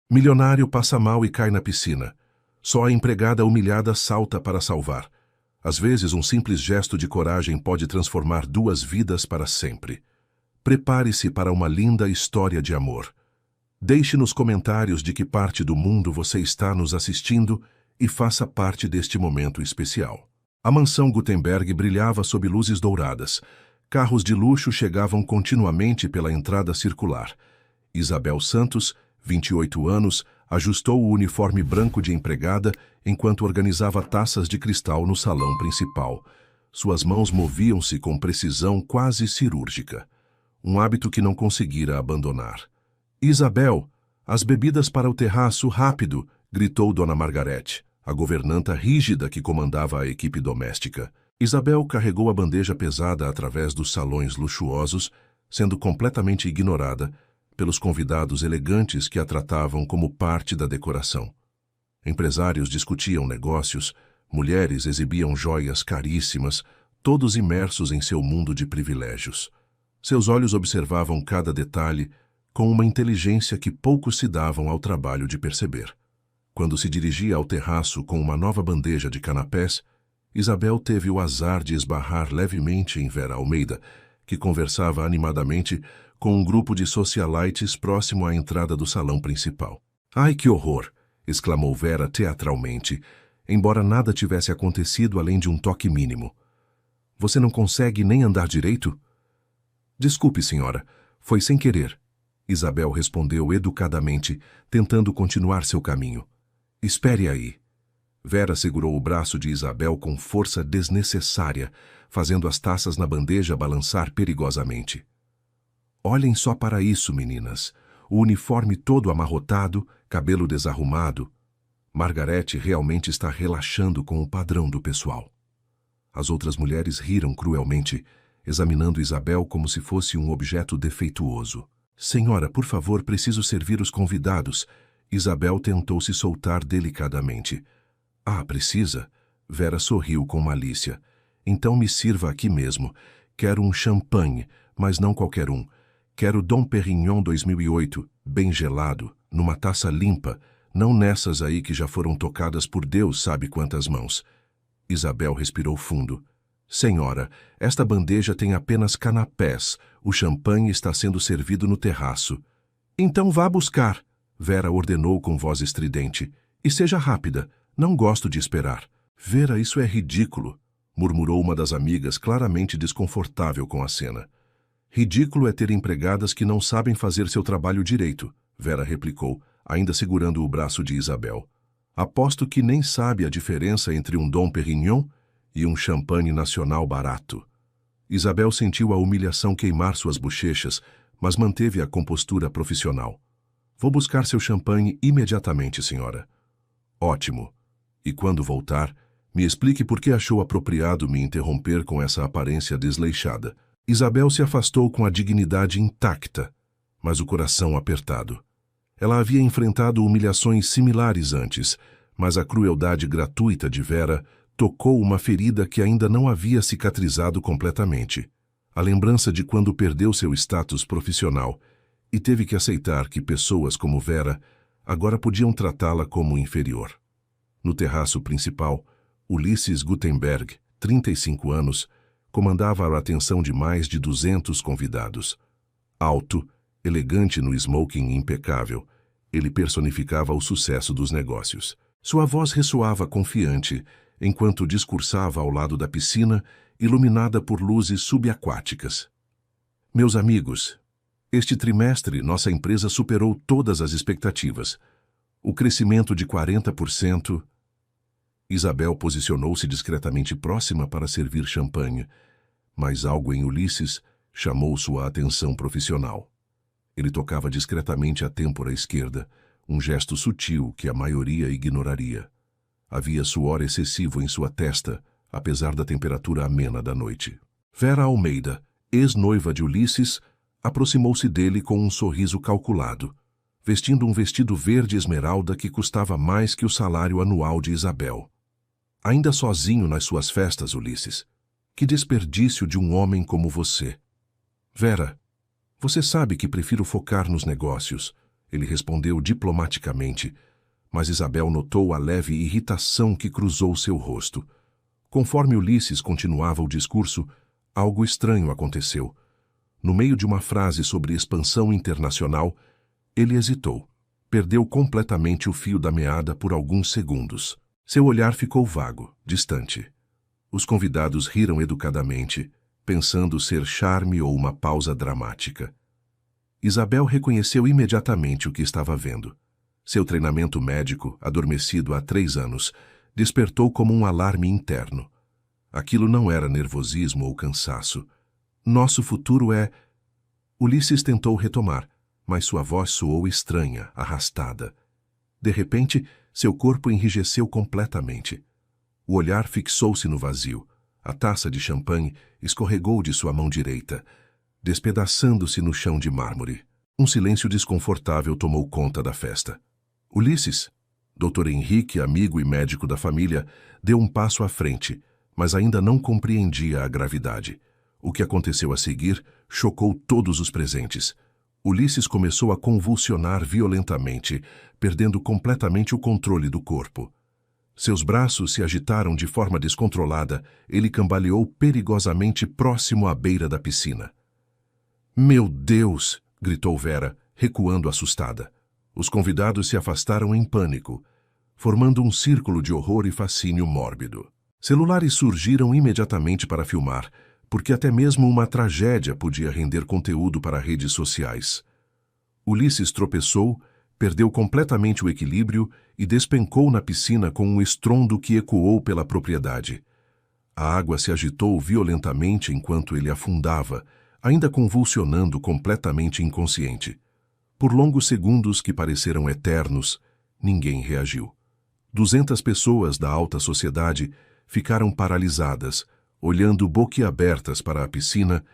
Milionário passa mal e cai na piscina. Só a empregada humilhada salta para salvar. Às vezes, um simples gesto de coragem pode transformar duas vidas para sempre. Prepare-se para uma linda história de amor. Deixe nos comentários de que parte do mundo você está nos assistindo e faça parte deste momento especial. A mansão Gutenberg brilhava sob luzes douradas. Carros de luxo chegavam continuamente pela entrada circular. Isabel Santos, 28 anos, ajustou o uniforme branco de empregada enquanto organizava taças de cristal no salão principal. Suas mãos moviam-se com precisão quase cirúrgica. Um hábito que não conseguira abandonar. Isabel, as bebidas para o terraço, rápido! Gritou Dona Margarete, a governanta rígida que comandava a equipe doméstica. Isabel carregou a bandeja pesada através dos salões luxuosos, sendo completamente ignorada pelos convidados elegantes que a tratavam como parte da decoração. Empresários discutiam negócios, mulheres exibiam joias caríssimas, todos imersos em seu mundo de privilégios. Seus olhos observavam cada detalhe com uma inteligência que poucos se davam ao trabalho de perceber. Quando se dirigia ao terraço com uma nova bandeja de canapés, Isabel teve o azar de esbarrar levemente em Vera Almeida, que conversava animadamente com um grupo de socialites próximo à entrada do salão principal. "Ai, que horror!" exclamou Vera teatralmente, embora nada tivesse acontecido além de um toque mínimo. "Você não consegue nem andar direito?" "Desculpe, senhora, foi sem querer." Isabel respondeu educadamente, tentando continuar seu caminho. "Espere aí." Vera segurou o braço de Isabel com força desnecessária, fazendo as taças na bandeja balançar perigosamente. "Olhem só para isso, meninas. O uniforme todo amarrotado, cabelo desarrumado. Margarete realmente está relaxando com o padrão do pessoal." As outras mulheres riram cruelmente, examinando Isabel como se fosse um objeto defeituoso. "Senhora, por favor, preciso servir os convidados." Isabel tentou se soltar delicadamente. "Ah, precisa?" Vera sorriu com malícia. "Então me sirva aqui mesmo. Quero um champanhe, mas não qualquer um. Quero Dom Perignon 2008, bem gelado, numa taça limpa, não nessas aí que já foram tocadas por Deus sabe quantas mãos." Isabel respirou fundo. "Senhora, esta bandeja tem apenas canapés. O champanhe está sendo servido no terraço." "Então vá buscar," Vera ordenou com voz estridente. "E seja rápida. Não gosto de esperar." "Vera, isso é ridículo," murmurou uma das amigas, claramente desconfortável com a cena. "Ridículo é ter empregadas que não sabem fazer seu trabalho direito," Vera replicou, ainda segurando o braço de Isabel. "Aposto que nem sabe a diferença entre um Dom Perignon e um champanhe nacional barato." Isabel sentiu a humilhação queimar suas bochechas, mas manteve a compostura profissional. "Vou buscar seu champanhe imediatamente, senhora." "Ótimo. E quando voltar, me explique por que achou apropriado me interromper com essa aparência desleixada." Isabel se afastou com a dignidade intacta, mas o coração apertado. Ela havia enfrentado humilhações similares antes, mas a crueldade gratuita de Vera tocou uma ferida que ainda não havia cicatrizado completamente. A lembrança de quando perdeu seu status profissional e teve que aceitar que pessoas como Vera agora podiam tratá-la como inferior. No terraço principal, Ulisses Gutenberg, 35 anos, comandava a atenção de mais de 200 convidados. Alto, elegante no smoking impecável, ele personificava o sucesso dos negócios. Sua voz ressoava confiante, enquanto discursava ao lado da piscina, iluminada por luzes subaquáticas. "Meus amigos, este trimestre nossa empresa superou todas as expectativas. O crescimento de 40%... Isabel posicionou-se discretamente próxima para servir champanhe, mas algo em Ulisses chamou sua atenção profissional. Ele tocava discretamente a têmpora esquerda, um gesto sutil que a maioria ignoraria. Havia suor excessivo em sua testa, apesar da temperatura amena da noite. Vera Almeida, ex-noiva de Ulisses, aproximou-se dele com um sorriso calculado, vestindo um vestido verde esmeralda que custava mais que o salário anual de Isabel. "Ainda sozinho nas suas festas, Ulisses. Que desperdício de um homem como você." "Vera, você sabe que prefiro focar nos negócios. Ele respondeu diplomaticamente, mas Isabel notou a leve irritação que cruzou seu rosto. Conforme Ulisses continuava o discurso, algo estranho aconteceu. No meio de uma frase sobre expansão internacional, ele hesitou. Perdeu completamente o fio da meada por alguns segundos. Seu olhar ficou vago, distante. Os convidados riram educadamente, pensando ser charme ou uma pausa dramática. Isabel reconheceu imediatamente o que estava vendo. Seu treinamento médico, adormecido há 3 anos, despertou como um alarme interno. Aquilo não era nervosismo ou cansaço. Nosso futuro é... Ulisses tentou retomar, mas sua voz soou estranha, arrastada. De repente, seu corpo enrijeceu completamente. O olhar fixou-se no vazio. A taça de champanhe escorregou de sua mão direita, despedaçando-se no chão de mármore. Um silêncio desconfortável tomou conta da festa. Ulisses, Dr. Henrique, amigo e médico da família, deu um passo à frente, mas ainda não compreendia a gravidade. O que aconteceu a seguir chocou todos os presentes. Ulisses começou a convulsionar violentamente, perdendo completamente o controle do corpo. Seus braços se agitaram de forma descontrolada. Ele cambaleou perigosamente próximo à beira da piscina. "Meu Deus!" gritou Vera, recuando assustada. Os convidados se afastaram em pânico, formando um círculo de horror e fascínio mórbido. Celulares surgiram imediatamente para filmar, porque até mesmo uma tragédia podia render conteúdo para redes sociais. Ulisses tropeçou, perdeu completamente o equilíbrio e despencou na piscina com um estrondo que ecoou pela propriedade. A água se agitou violentamente enquanto ele afundava, ainda convulsionando completamente inconsciente. Por longos segundos que pareceram eternos, ninguém reagiu. 200 pessoas da alta sociedade ficaram paralisadas, olhando boquiabertas para a piscina,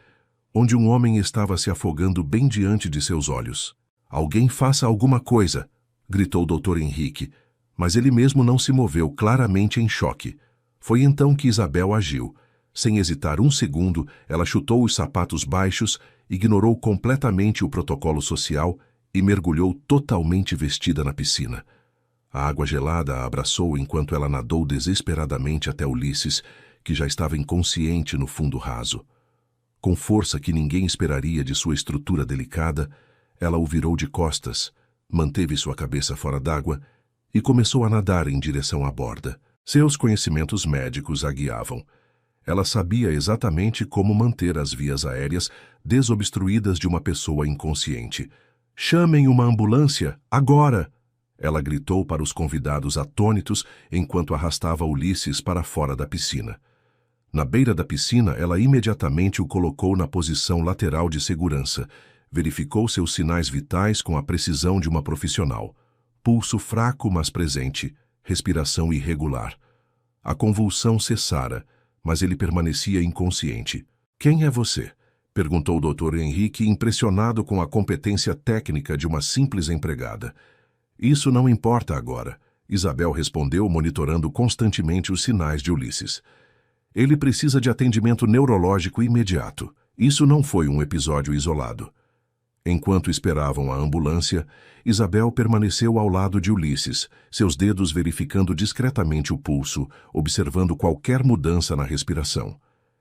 onde um homem estava se afogando bem diante de seus olhos. "Alguém faça alguma coisa!" gritou o Dr. Henrique, mas ele mesmo não se moveu, claramente em choque. Foi então que Isabel agiu. Sem hesitar um segundo, ela chutou os sapatos baixos, ignorou completamente o protocolo social e mergulhou totalmente vestida na piscina. A água gelada a abraçou enquanto ela nadou desesperadamente até Ulisses, que já estava inconsciente no fundo raso. Com força que ninguém esperaria de sua estrutura delicada, ela o virou de costas, manteve sua cabeça fora d'água e começou a nadar em direção à borda. Seus conhecimentos médicos a guiavam. Ela sabia exatamente como manter as vias aéreas desobstruídas de uma pessoa inconsciente. "Chamem uma ambulância, agora!" Ela gritou para os convidados atônitos enquanto arrastava Ulisses para fora da piscina. Na beira da piscina, ela imediatamente o colocou na posição lateral de segurança. Verificou seus sinais vitais com a precisão de uma profissional. Pulso fraco, mas presente. Respiração irregular. A convulsão cessara, mas ele permanecia inconsciente. "Quem é você?" perguntou o Dr. Henrique, impressionado com a competência técnica de uma simples empregada. "Isso não importa agora", Isabel respondeu, monitorando constantemente os sinais de Ulisses. "Ele precisa de atendimento neurológico imediato. Isso não foi um episódio isolado." Enquanto esperavam a ambulância, Isabel permaneceu ao lado de Ulisses, seus dedos verificando discretamente o pulso, observando qualquer mudança na respiração.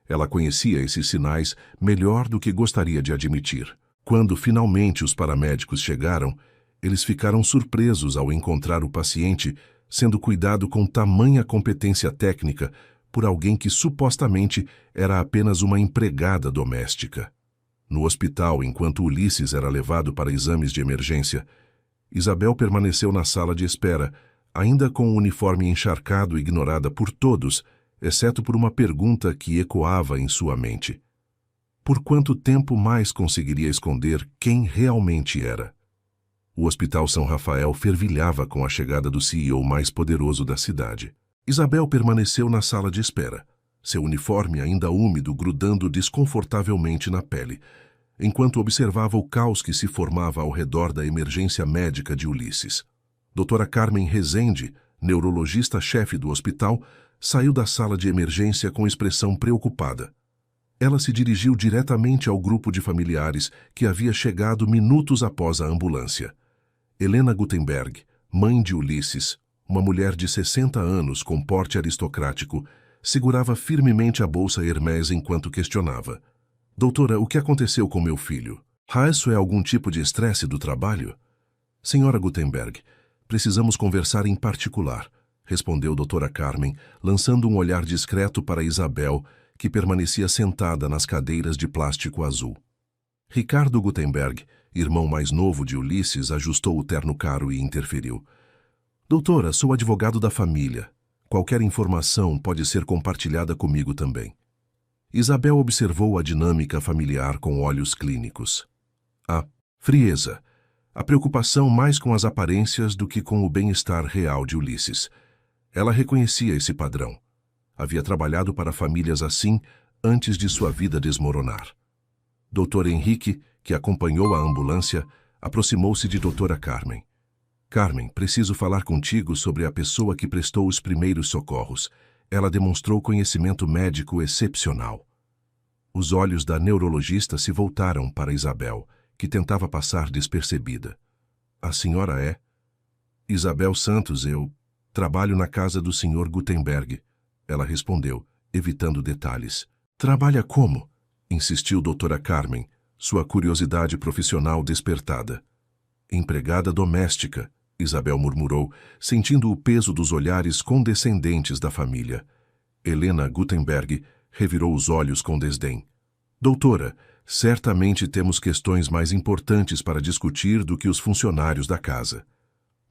Ela conhecia esses sinais melhor do que gostaria de admitir. Quando finalmente os paramédicos chegaram, eles ficaram surpresos ao encontrar o paciente sendo cuidado com tamanha competência técnica por alguém que supostamente era apenas uma empregada doméstica. No hospital, enquanto Ulisses era levado para exames de emergência, Isabel permaneceu na sala de espera, ainda com o uniforme encharcado e ignorada por todos, exceto por uma pergunta que ecoava em sua mente. Por quanto tempo mais conseguiria esconder quem realmente era? O Hospital São Rafael fervilhava com a chegada do CEO mais poderoso da cidade. Isabel permaneceu na sala de espera, seu uniforme ainda úmido grudando desconfortavelmente na pele, enquanto observava o caos que se formava ao redor da emergência médica de Ulisses. Doutora Carmen Rezende, neurologista-chefe do hospital, saiu da sala de emergência com expressão preocupada. Ela se dirigiu diretamente ao grupo de familiares que havia chegado minutos após a ambulância. Helena Gutenberg, mãe de Ulisses, uma mulher de 60 anos com porte aristocrático, segurava firmemente a bolsa Hermès enquanto questionava. Doutora, o que aconteceu com meu filho? Isso é algum tipo de estresse do trabalho? Senhora Gutenberg, precisamos conversar em particular, respondeu doutora Carmen, lançando um olhar discreto para Isabel, que permanecia sentada nas cadeiras de plástico azul. Ricardo Gutenberg, irmão mais novo de Ulisses, ajustou o terno caro e interferiu. Doutora, sou advogado da família. Qualquer informação pode ser compartilhada comigo também. Isabel observou a dinâmica familiar com olhos clínicos. A frieza, a preocupação mais com as aparências do que com o bem-estar real de Ulisses. Ela reconhecia esse padrão. Havia trabalhado para famílias assim antes de sua vida desmoronar. Dr. Henrique, que acompanhou a ambulância, aproximou-se de doutora Carmen. Carmen, preciso falar contigo sobre a pessoa que prestou os primeiros socorros. Ela demonstrou conhecimento médico excepcional. Os olhos da neurologista se voltaram para Isabel, que tentava passar despercebida. A senhora é? Isabel Santos, eu trabalho na casa do Sr. Gutenberg. Ela respondeu, evitando detalhes. Trabalha como? Insistiu doutora Carmen, sua curiosidade profissional despertada. Empregada doméstica, Isabel murmurou, sentindo o peso dos olhares condescendentes da família. Helena Gutenberg revirou os olhos com desdém. Doutora, certamente temos questões mais importantes para discutir do que os funcionários da casa.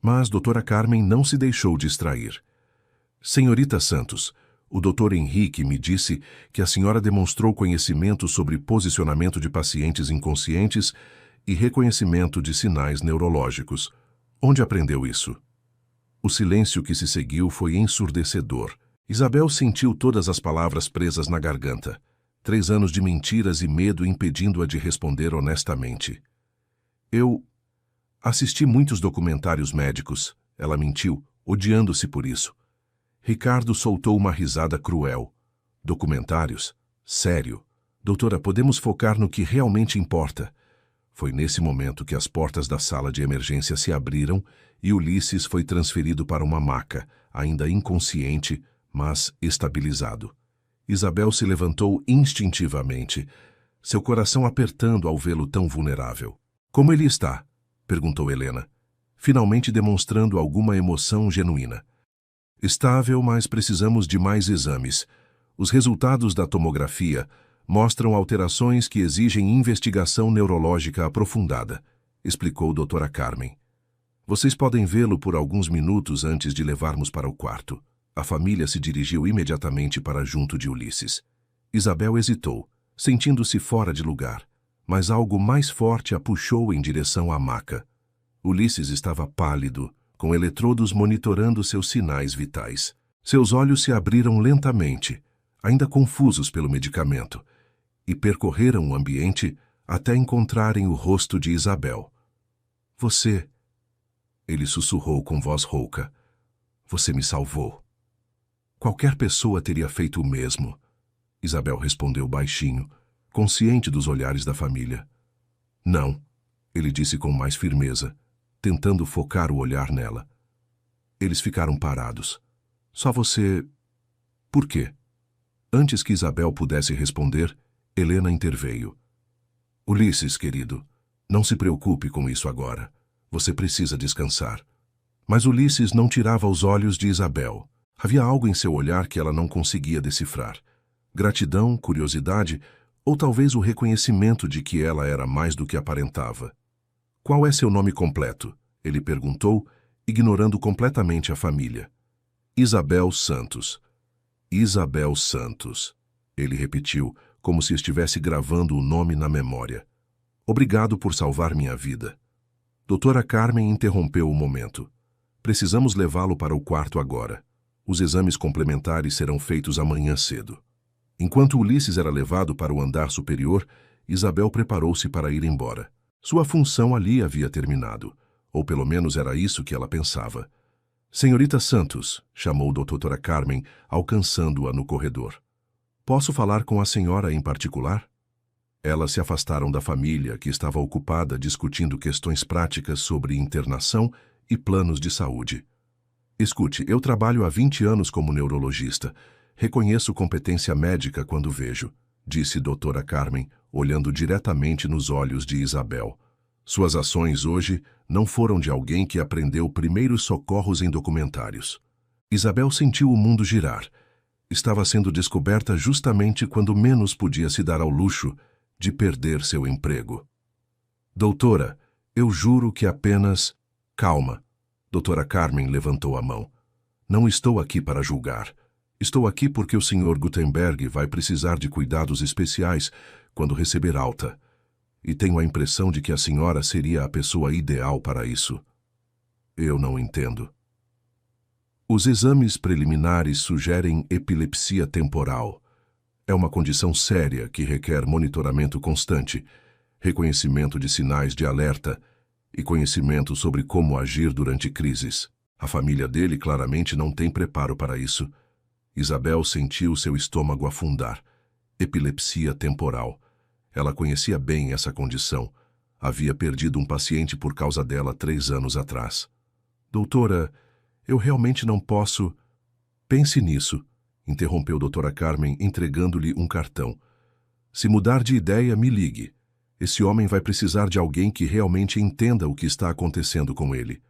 Mas doutora Carmen não se deixou distrair. Senhorita Santos, o doutor Henrique me disse que a senhora demonstrou conhecimento sobre posicionamento de pacientes inconscientes e reconhecimento de sinais neurológicos. Onde aprendeu isso? O silêncio que se seguiu foi ensurdecedor. Isabel sentiu todas as palavras presas na garganta. 3 anos de mentiras e medo impedindo-a de responder honestamente. Eu assisti muitos documentários médicos, ela mentiu, odiando-se por isso. Ricardo soltou uma risada cruel. Documentários? Sério. Doutora, podemos focar no que realmente importa. Foi nesse momento que as portas da sala de emergência se abriram e Ulisses foi transferido para uma maca, ainda inconsciente, mas estabilizado. Isabel se levantou instintivamente, seu coração apertando ao vê-lo tão vulnerável. Como ele está? Perguntou Helena, finalmente demonstrando alguma emoção genuína. Estável, mas precisamos de mais exames. Os resultados da tomografia mostram alterações que exigem investigação neurológica aprofundada, explicou doutora Carmen. Vocês podem vê-lo por alguns minutos antes de levarmos para o quarto. A família se dirigiu imediatamente para junto de Ulisses. Isabel hesitou, sentindo-se fora de lugar, mas algo mais forte a puxou em direção à maca. Ulisses estava pálido, com eletrodos monitorando seus sinais vitais. Seus olhos se abriram lentamente, ainda confusos pelo medicamento, e percorreram o ambiente até encontrarem o rosto de Isabel. Você, ele sussurrou com voz rouca, você me salvou. Qualquer pessoa teria feito o mesmo, Isabel respondeu baixinho, consciente dos olhares da família. Não, ele disse com mais firmeza, tentando focar o olhar nela. Eles ficaram parados. Só você... Por quê? Antes que Isabel pudesse responder, Helena interveio. Ulisses, querido, não se preocupe com isso agora. Você precisa descansar. Mas Ulisses não tirava os olhos de Isabel. Havia algo em seu olhar que ela não conseguia decifrar. Gratidão, curiosidade, ou talvez o reconhecimento de que ela era mais do que aparentava. Qual é seu nome completo? Ele perguntou, ignorando completamente a família. Isabel Santos. Isabel Santos. Ele repetiu, como se estivesse gravando o nome na memória. Obrigado por salvar minha vida. Doutora Carmen interrompeu o momento. Precisamos levá-lo para o quarto agora. Os exames complementares serão feitos amanhã cedo. Enquanto Ulisses era levado para o andar superior, Isabel preparou-se para ir embora. Sua função ali havia terminado, ou pelo menos era isso que ela pensava. Senhorita Santos, chamou doutora Carmen, alcançando-a no corredor. Posso falar com a senhora em particular? Elas se afastaram da família, que estava ocupada discutindo questões práticas sobre internação e planos de saúde. Escute, eu trabalho há 20 anos como neurologista. Reconheço competência médica quando vejo, disse Dra. Carmen, olhando diretamente nos olhos de Isabel. Suas ações hoje não foram de alguém que aprendeu primeiros socorros em documentários. Isabel sentiu o mundo girar. Estava sendo descoberta justamente quando menos podia se dar ao luxo de perder seu emprego. Doutora, eu juro que apenas... Calma. Dra. Carmen levantou a mão. Não estou aqui para julgar. Estou aqui porque o Sr. Gutenberg vai precisar de cuidados especiais quando receber alta. E tenho a impressão de que a senhora seria a pessoa ideal para isso. Eu não entendo. Os exames preliminares sugerem epilepsia temporal. É uma condição séria que requer monitoramento constante, reconhecimento de sinais de alerta e conhecimento sobre como agir durante crises. A família dele claramente não tem preparo para isso. Isabel sentiu seu estômago afundar. Epilepsia temporal. Ela conhecia bem essa condição. Havia perdido um paciente por causa dela 3 anos atrás. Doutora, eu realmente não posso... Pense nisso, interrompeu Dra. Carmen, entregando-lhe um cartão. Se mudar de ideia, me ligue. Esse homem vai precisar de alguém que realmente entenda o que está acontecendo com ele.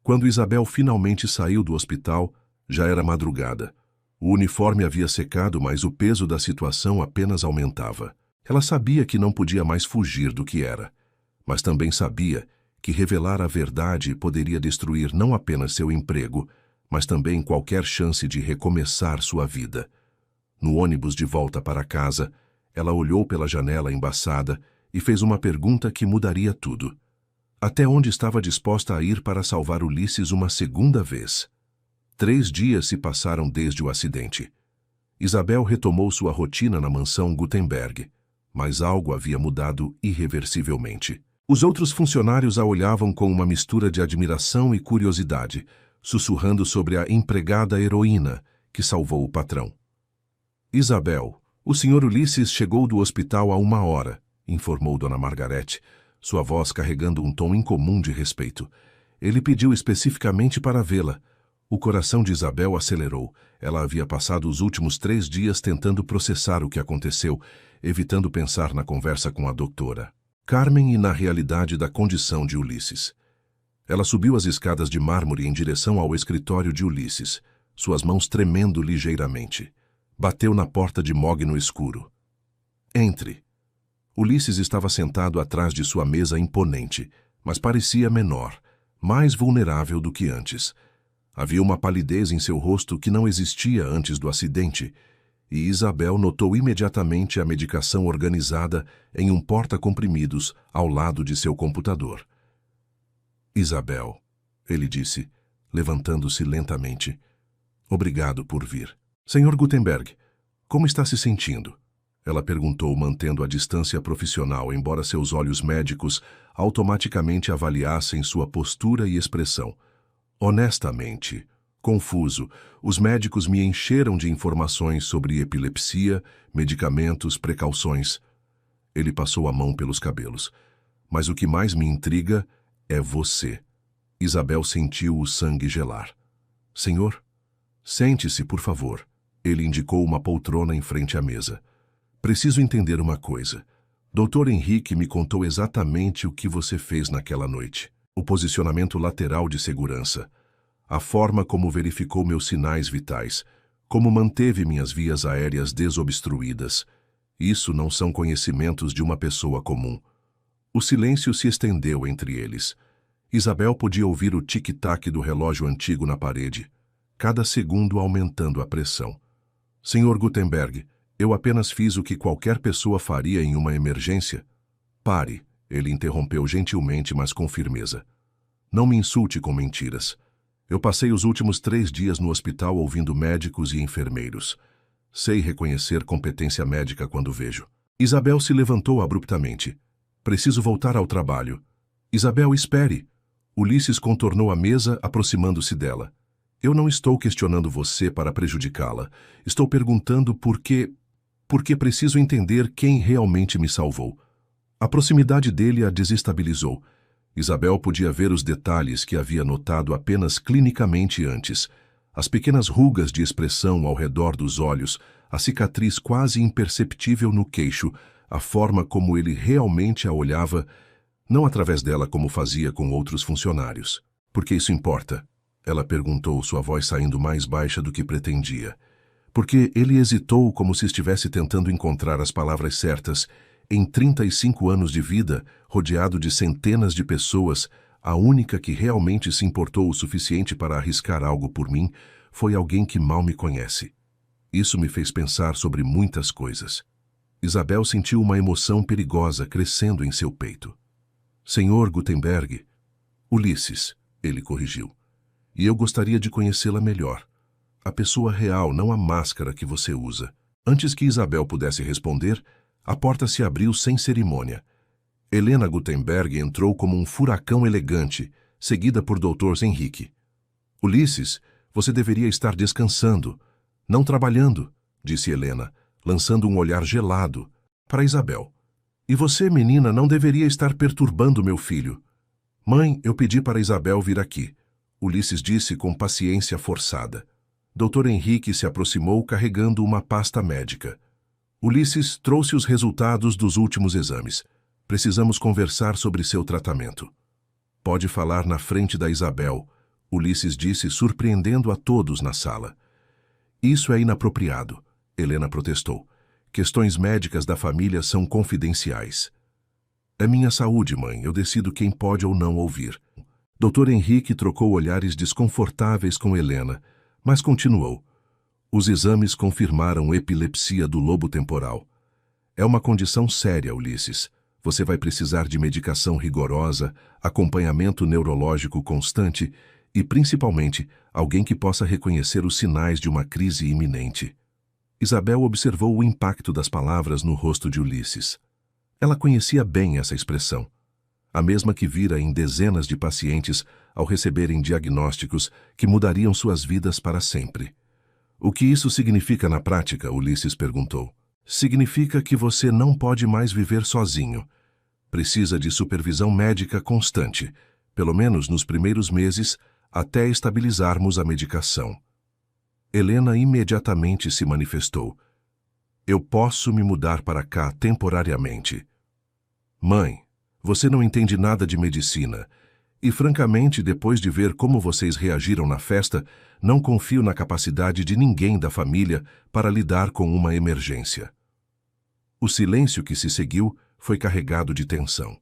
Quando Isabel finalmente saiu do hospital, já era madrugada. O uniforme havia secado, mas o peso da situação apenas aumentava. Ela sabia que não podia mais fugir do que era, mas também sabia que revelar a verdade poderia destruir não apenas seu emprego, mas também qualquer chance de recomeçar sua vida. No ônibus de volta para casa, ela olhou pela janela embaçada e fez uma pergunta que mudaria tudo. Até onde estava disposta a ir para salvar Ulisses uma segunda vez? 3 dias se passaram desde o acidente. Isabel retomou sua rotina na mansão Gutenberg, mas algo havia mudado irreversivelmente. Os outros funcionários a olhavam com uma mistura de admiração e curiosidade, sussurrando sobre a empregada heroína que salvou o patrão. Isabel, o Sr. Ulisses chegou do hospital há 1 hora, informou Dona Margarete, sua voz carregando um tom incomum de respeito. Ele pediu especificamente para vê-la. O coração de Isabel acelerou. Ela havia passado os últimos 3 dias tentando processar o que aconteceu, evitando pensar na conversa com a doutora Carmen e na realidade da condição de Ulisses. Ela subiu as escadas de mármore em direção ao escritório de Ulisses, suas mãos tremendo ligeiramente. Bateu na porta de Mog no escuro. Entre. Ulisses estava sentado atrás de sua mesa imponente, mas parecia menor, mais vulnerável do que antes. Havia uma palidez em seu rosto que não existia antes do acidente, e Isabel notou imediatamente a medicação organizada em um porta-comprimidos ao lado de seu computador. Isabel, ele disse, levantando-se lentamente. Obrigado por vir. Sr. Gutenberg, como está se sentindo? Ela perguntou, mantendo a distância profissional, embora seus olhos médicos automaticamente avaliassem sua postura e expressão. Honestamente, confuso, os médicos me encheram de informações sobre epilepsia, medicamentos, precauções. Ele passou a mão pelos cabelos. Mas o que mais me intriga é você. Isabel sentiu o sangue gelar. Senhor? Sente-se, por favor. Ele indicou uma poltrona em frente à mesa. Preciso entender uma coisa. Dr. Henrique me contou exatamente o que você fez naquela noite. O posicionamento lateral de segurança. A forma como verificou meus sinais vitais. Como manteve minhas vias aéreas desobstruídas. Isso não são conhecimentos de uma pessoa comum. O silêncio se estendeu entre eles. Isabel podia ouvir o tic-tac do relógio antigo na parede, cada segundo aumentando a pressão. Sr. Gutenberg, eu apenas fiz o que qualquer pessoa faria em uma emergência. Pare, ele interrompeu gentilmente, mas com firmeza. Não me insulte com mentiras. Eu passei os últimos 3 dias no hospital ouvindo médicos e enfermeiros. Sei reconhecer competência médica quando vejo. Isabel se levantou abruptamente. Preciso voltar ao trabalho. Isabel, espere. Ulisses contornou a mesa, aproximando-se dela. Eu não estou questionando você para prejudicá-la. Estou perguntando por que... porque preciso entender quem realmente me salvou. A proximidade dele a desestabilizou. Isabel podia ver os detalhes que havia notado apenas clinicamente antes. As pequenas rugas de expressão ao redor dos olhos, a cicatriz quase imperceptível no queixo, a forma como ele realmente a olhava, não através dela como fazia com outros funcionários. Por que isso importa? Ela perguntou, sua voz saindo mais baixa do que pretendia. Porque ele hesitou como se estivesse tentando encontrar as palavras certas. Em 35 anos de vida, rodeado de centenas de pessoas, a única que realmente se importou o suficiente para arriscar algo por mim foi alguém que mal me conhece. Isso me fez pensar sobre muitas coisas. Isabel sentiu uma emoção perigosa crescendo em seu peito. Senhor Gutenberg, Ulisses, ele corrigiu. E eu gostaria de conhecê-la melhor. A pessoa real, não a máscara que você usa. Antes que Isabel pudesse responder, a porta se abriu sem cerimônia. Helena Gutenberg entrou como um furacão elegante, seguida por Dr. Henrique. Ulisses, você deveria estar descansando, não trabalhando, disse Helena, lançando um olhar gelado para Isabel. E você, menina, não deveria estar perturbando meu filho. Mãe, eu pedi para Isabel vir aqui, Ulisses disse com paciência forçada. Dr. Henrique se aproximou carregando uma pasta médica. Ulisses trouxe os resultados dos últimos exames. Precisamos conversar sobre seu tratamento. Pode falar na frente da Isabel, Ulisses disse, surpreendendo a todos na sala. Isso é inapropriado, Helena protestou. Questões médicas da família são confidenciais. É minha saúde, mãe, eu decido quem pode ou não ouvir. Dr. Henrique trocou olhares desconfortáveis com Helena, mas continuou. Os exames confirmaram epilepsia do lobo temporal. É uma condição séria, Ulisses. Você vai precisar de medicação rigorosa, acompanhamento neurológico constante e, principalmente, alguém que possa reconhecer os sinais de uma crise iminente. Isabel observou o impacto das palavras no rosto de Ulisses. Ela conhecia bem essa expressão, a mesma que vira em dezenas de pacientes ao receberem diagnósticos que mudariam suas vidas para sempre. O que isso significa na prática? Ulisses perguntou. Significa que você não pode mais viver sozinho. Precisa de supervisão médica constante, pelo menos nos primeiros meses, até estabilizarmos a medicação. Helena imediatamente se manifestou. Eu posso me mudar para cá temporariamente. Mãe, você não entende nada de medicina. E, francamente, depois de ver como vocês reagiram na festa, não confio na capacidade de ninguém da família para lidar com uma emergência. O silêncio que se seguiu foi carregado de tensão.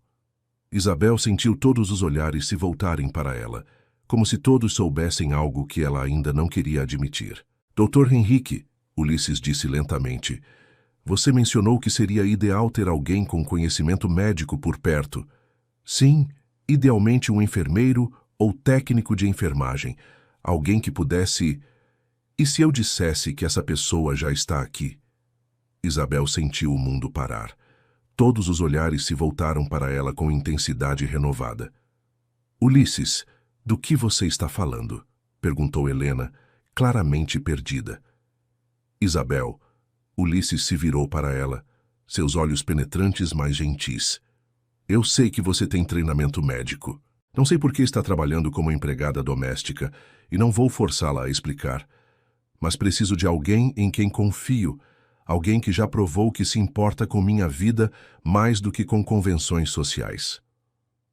Isabel sentiu todos os olhares se voltarem para ela, como se todos soubessem algo que ela ainda não queria admitir. Dr. Henrique, Ulisses disse lentamente, você mencionou que seria ideal ter alguém com conhecimento médico por perto. Sim, idealmente um enfermeiro ou técnico de enfermagem, alguém que pudesse... E se eu dissesse que essa pessoa já está aqui? Isabel sentiu o mundo parar. Todos os olhares se voltaram para ela com intensidade renovada. Ulisses, do que você está falando? Perguntou Helena, claramente perdida. Isabel, Ulisses se virou para ela, seus olhos penetrantes mais gentis. Eu sei que você tem treinamento médico. Não sei por que está trabalhando como empregada doméstica e não vou forçá-la a explicar. Mas preciso de alguém em quem confio, alguém que já provou que se importa com minha vida mais do que com convenções sociais.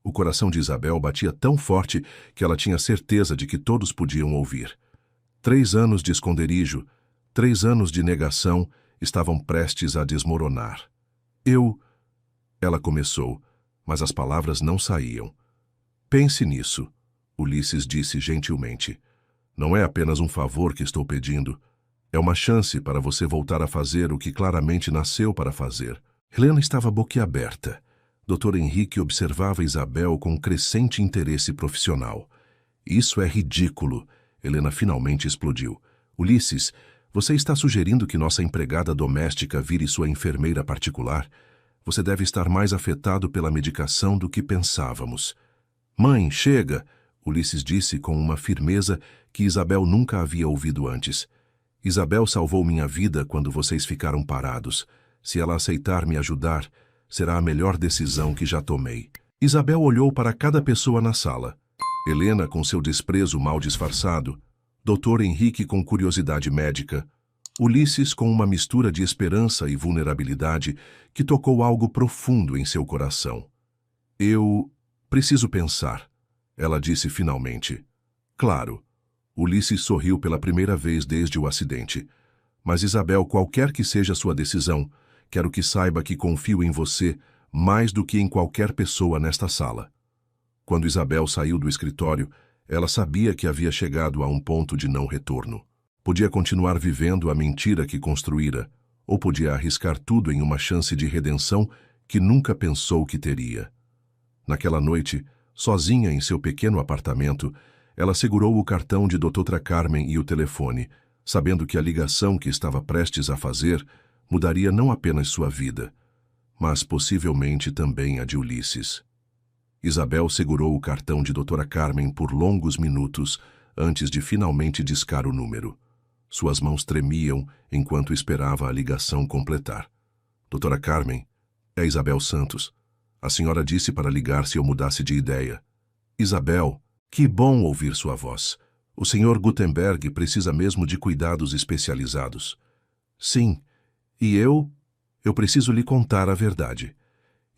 O coração de Isabel batia tão forte que ela tinha certeza de que todos podiam ouvir. 3 anos de esconderijo, 3 anos de negação estavam prestes a desmoronar. Ela começou, mas as palavras não saíam. Pense nisso, Ulisses disse gentilmente. Não é apenas um favor que estou pedindo. É uma chance para você voltar a fazer o que claramente nasceu para fazer. Helena estava boquiaberta. Dr. Henrique observava Isabel com crescente interesse profissional. Isso é ridículo, Helena finalmente explodiu. Ulisses, você está sugerindo que nossa empregada doméstica vire sua enfermeira particular? Você deve estar mais afetado pela medicação do que pensávamos. Mãe, chega! Ulisses disse com uma firmeza que Isabel nunca havia ouvido antes. Isabel salvou minha vida quando vocês ficaram parados. Se ela aceitar me ajudar, será a melhor decisão que já tomei. Isabel olhou para cada pessoa na sala. Helena com seu desprezo mal disfarçado, Dr. Henrique com curiosidade médica, Ulisses com uma mistura de esperança e vulnerabilidade que tocou algo profundo em seu coração. Eu preciso pensar, ela disse finalmente. Claro. Ulisses sorriu pela primeira vez desde o acidente. Mas Isabel, qualquer que seja sua decisão, quero que saiba que confio em você mais do que em qualquer pessoa nesta sala. Quando Isabel saiu do escritório, ela sabia que havia chegado a um ponto de não retorno. Podia continuar vivendo a mentira que construíra, ou podia arriscar tudo em uma chance de redenção que nunca pensou que teria. Naquela noite, sozinha em seu pequeno apartamento, ela segurou o cartão de Dra. Carmen e o telefone, sabendo que a ligação que estava prestes a fazer mudaria não apenas sua vida, mas possivelmente também a de Ulisses. Isabel segurou o cartão de Dra. Carmen por longos minutos antes de finalmente discar o número. Suas mãos tremiam enquanto esperava a ligação completar. Dra. Carmen, é Isabel Santos. A senhora disse para ligar se eu mudasse de ideia. Isabel, que bom ouvir sua voz. O Sr. Gutenberg precisa mesmo de cuidados especializados. Sim, e eu preciso lhe contar a verdade.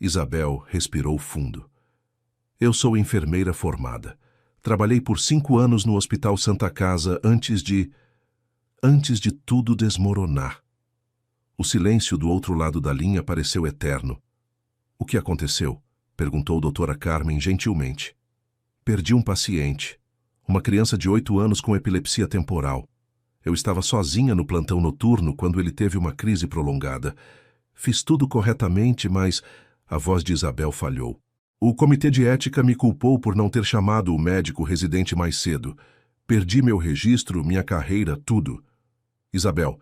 Isabel respirou fundo. Eu sou enfermeira formada. Trabalhei por 5 anos no Hospital Santa Casa antes de tudo desmoronar. O silêncio do outro lado da linha pareceu eterno. O que aconteceu? Perguntou Dra. Carmen gentilmente. Perdi um paciente, uma criança de 8 anos com epilepsia temporal. Eu estava sozinha no plantão noturno quando ele teve uma crise prolongada. Fiz tudo corretamente, mas a voz de Isabel falhou. O comitê de ética me culpou por não ter chamado o médico residente mais cedo. Perdi meu registro, minha carreira, tudo. Isabel,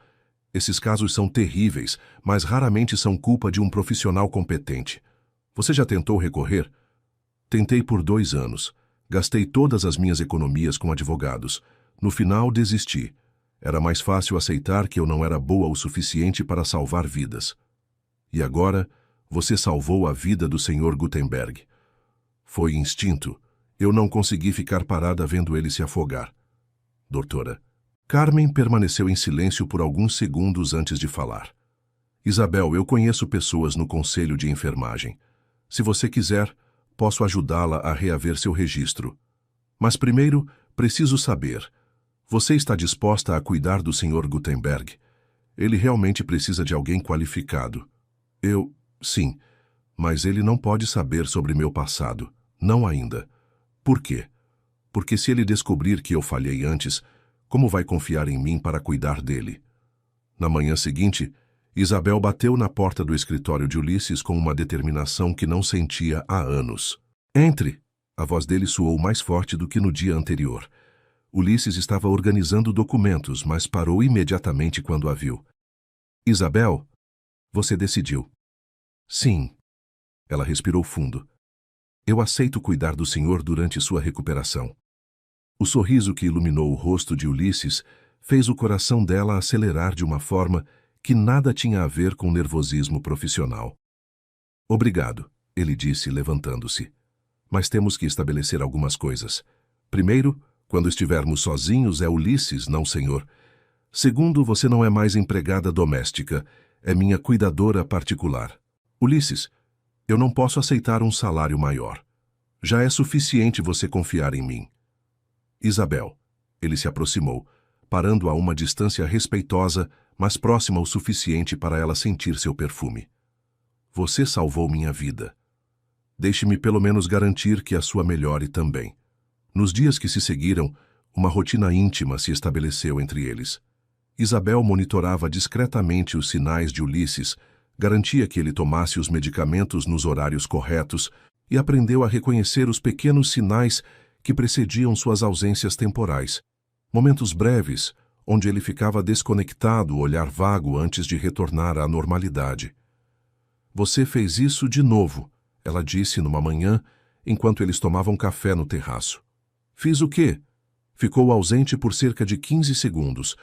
esses casos são terríveis, mas raramente são culpa de um profissional competente. Você já tentou recorrer? Tentei por 2 anos. Gastei todas as minhas economias com advogados. No final, desisti. Era mais fácil aceitar que eu não era boa o suficiente para salvar vidas. E agora, você salvou a vida do Sr. Gutenberg. Foi instinto. Eu não consegui ficar parada vendo ele se afogar. Doutora. Carmen permaneceu em silêncio por alguns segundos antes de falar. Isabel, eu conheço pessoas no conselho de enfermagem. Se você quiser, posso ajudá-la a reaver seu registro. Mas primeiro, preciso saber. Você está disposta a cuidar do Sr. Gutenberg? Ele realmente precisa de alguém qualificado. Sim, mas ele não pode saber sobre meu passado. Não ainda. Por quê? Porque se ele descobrir que eu falhei antes, como vai confiar em mim para cuidar dele? Na manhã seguinte, Isabel bateu na porta do escritório de Ulisses com uma determinação que não sentia há anos. Entre! A voz dele soou mais forte do que no dia anterior. Ulisses estava organizando documentos, mas parou imediatamente quando a viu. Isabel, você decidiu. Sim. Ela respirou fundo. Eu aceito cuidar do senhor durante sua recuperação. O sorriso que iluminou o rosto de Ulisses fez o coração dela acelerar de uma forma que nada tinha a ver com nervosismo profissional. Obrigado, ele disse, levantando-se. Mas temos que estabelecer algumas coisas. Primeiro, quando estivermos sozinhos, é Ulisses, não senhor. Segundo, você não é mais empregada doméstica, é minha cuidadora particular. Ulisses, eu não posso aceitar um salário maior. Já é suficiente você confiar em mim. Isabel, ele se aproximou, parando a uma distância respeitosa, mas próxima o suficiente para ela sentir seu perfume. Você salvou minha vida. Deixe-me pelo menos garantir que a sua melhore também. Nos dias que se seguiram, uma rotina íntima se estabeleceu entre eles. Isabel monitorava discretamente os sinais de Ulisses, garantia que ele tomasse os medicamentos nos horários corretos e aprendeu a reconhecer os pequenos sinais que precediam suas ausências temporais. Momentos breves, onde ele ficava desconectado, olhar vago antes de retornar à normalidade. Você fez isso de novo, ela disse numa manhã, enquanto eles tomavam café no terraço. Fiz o quê? Ficou ausente por cerca de 15 segundos.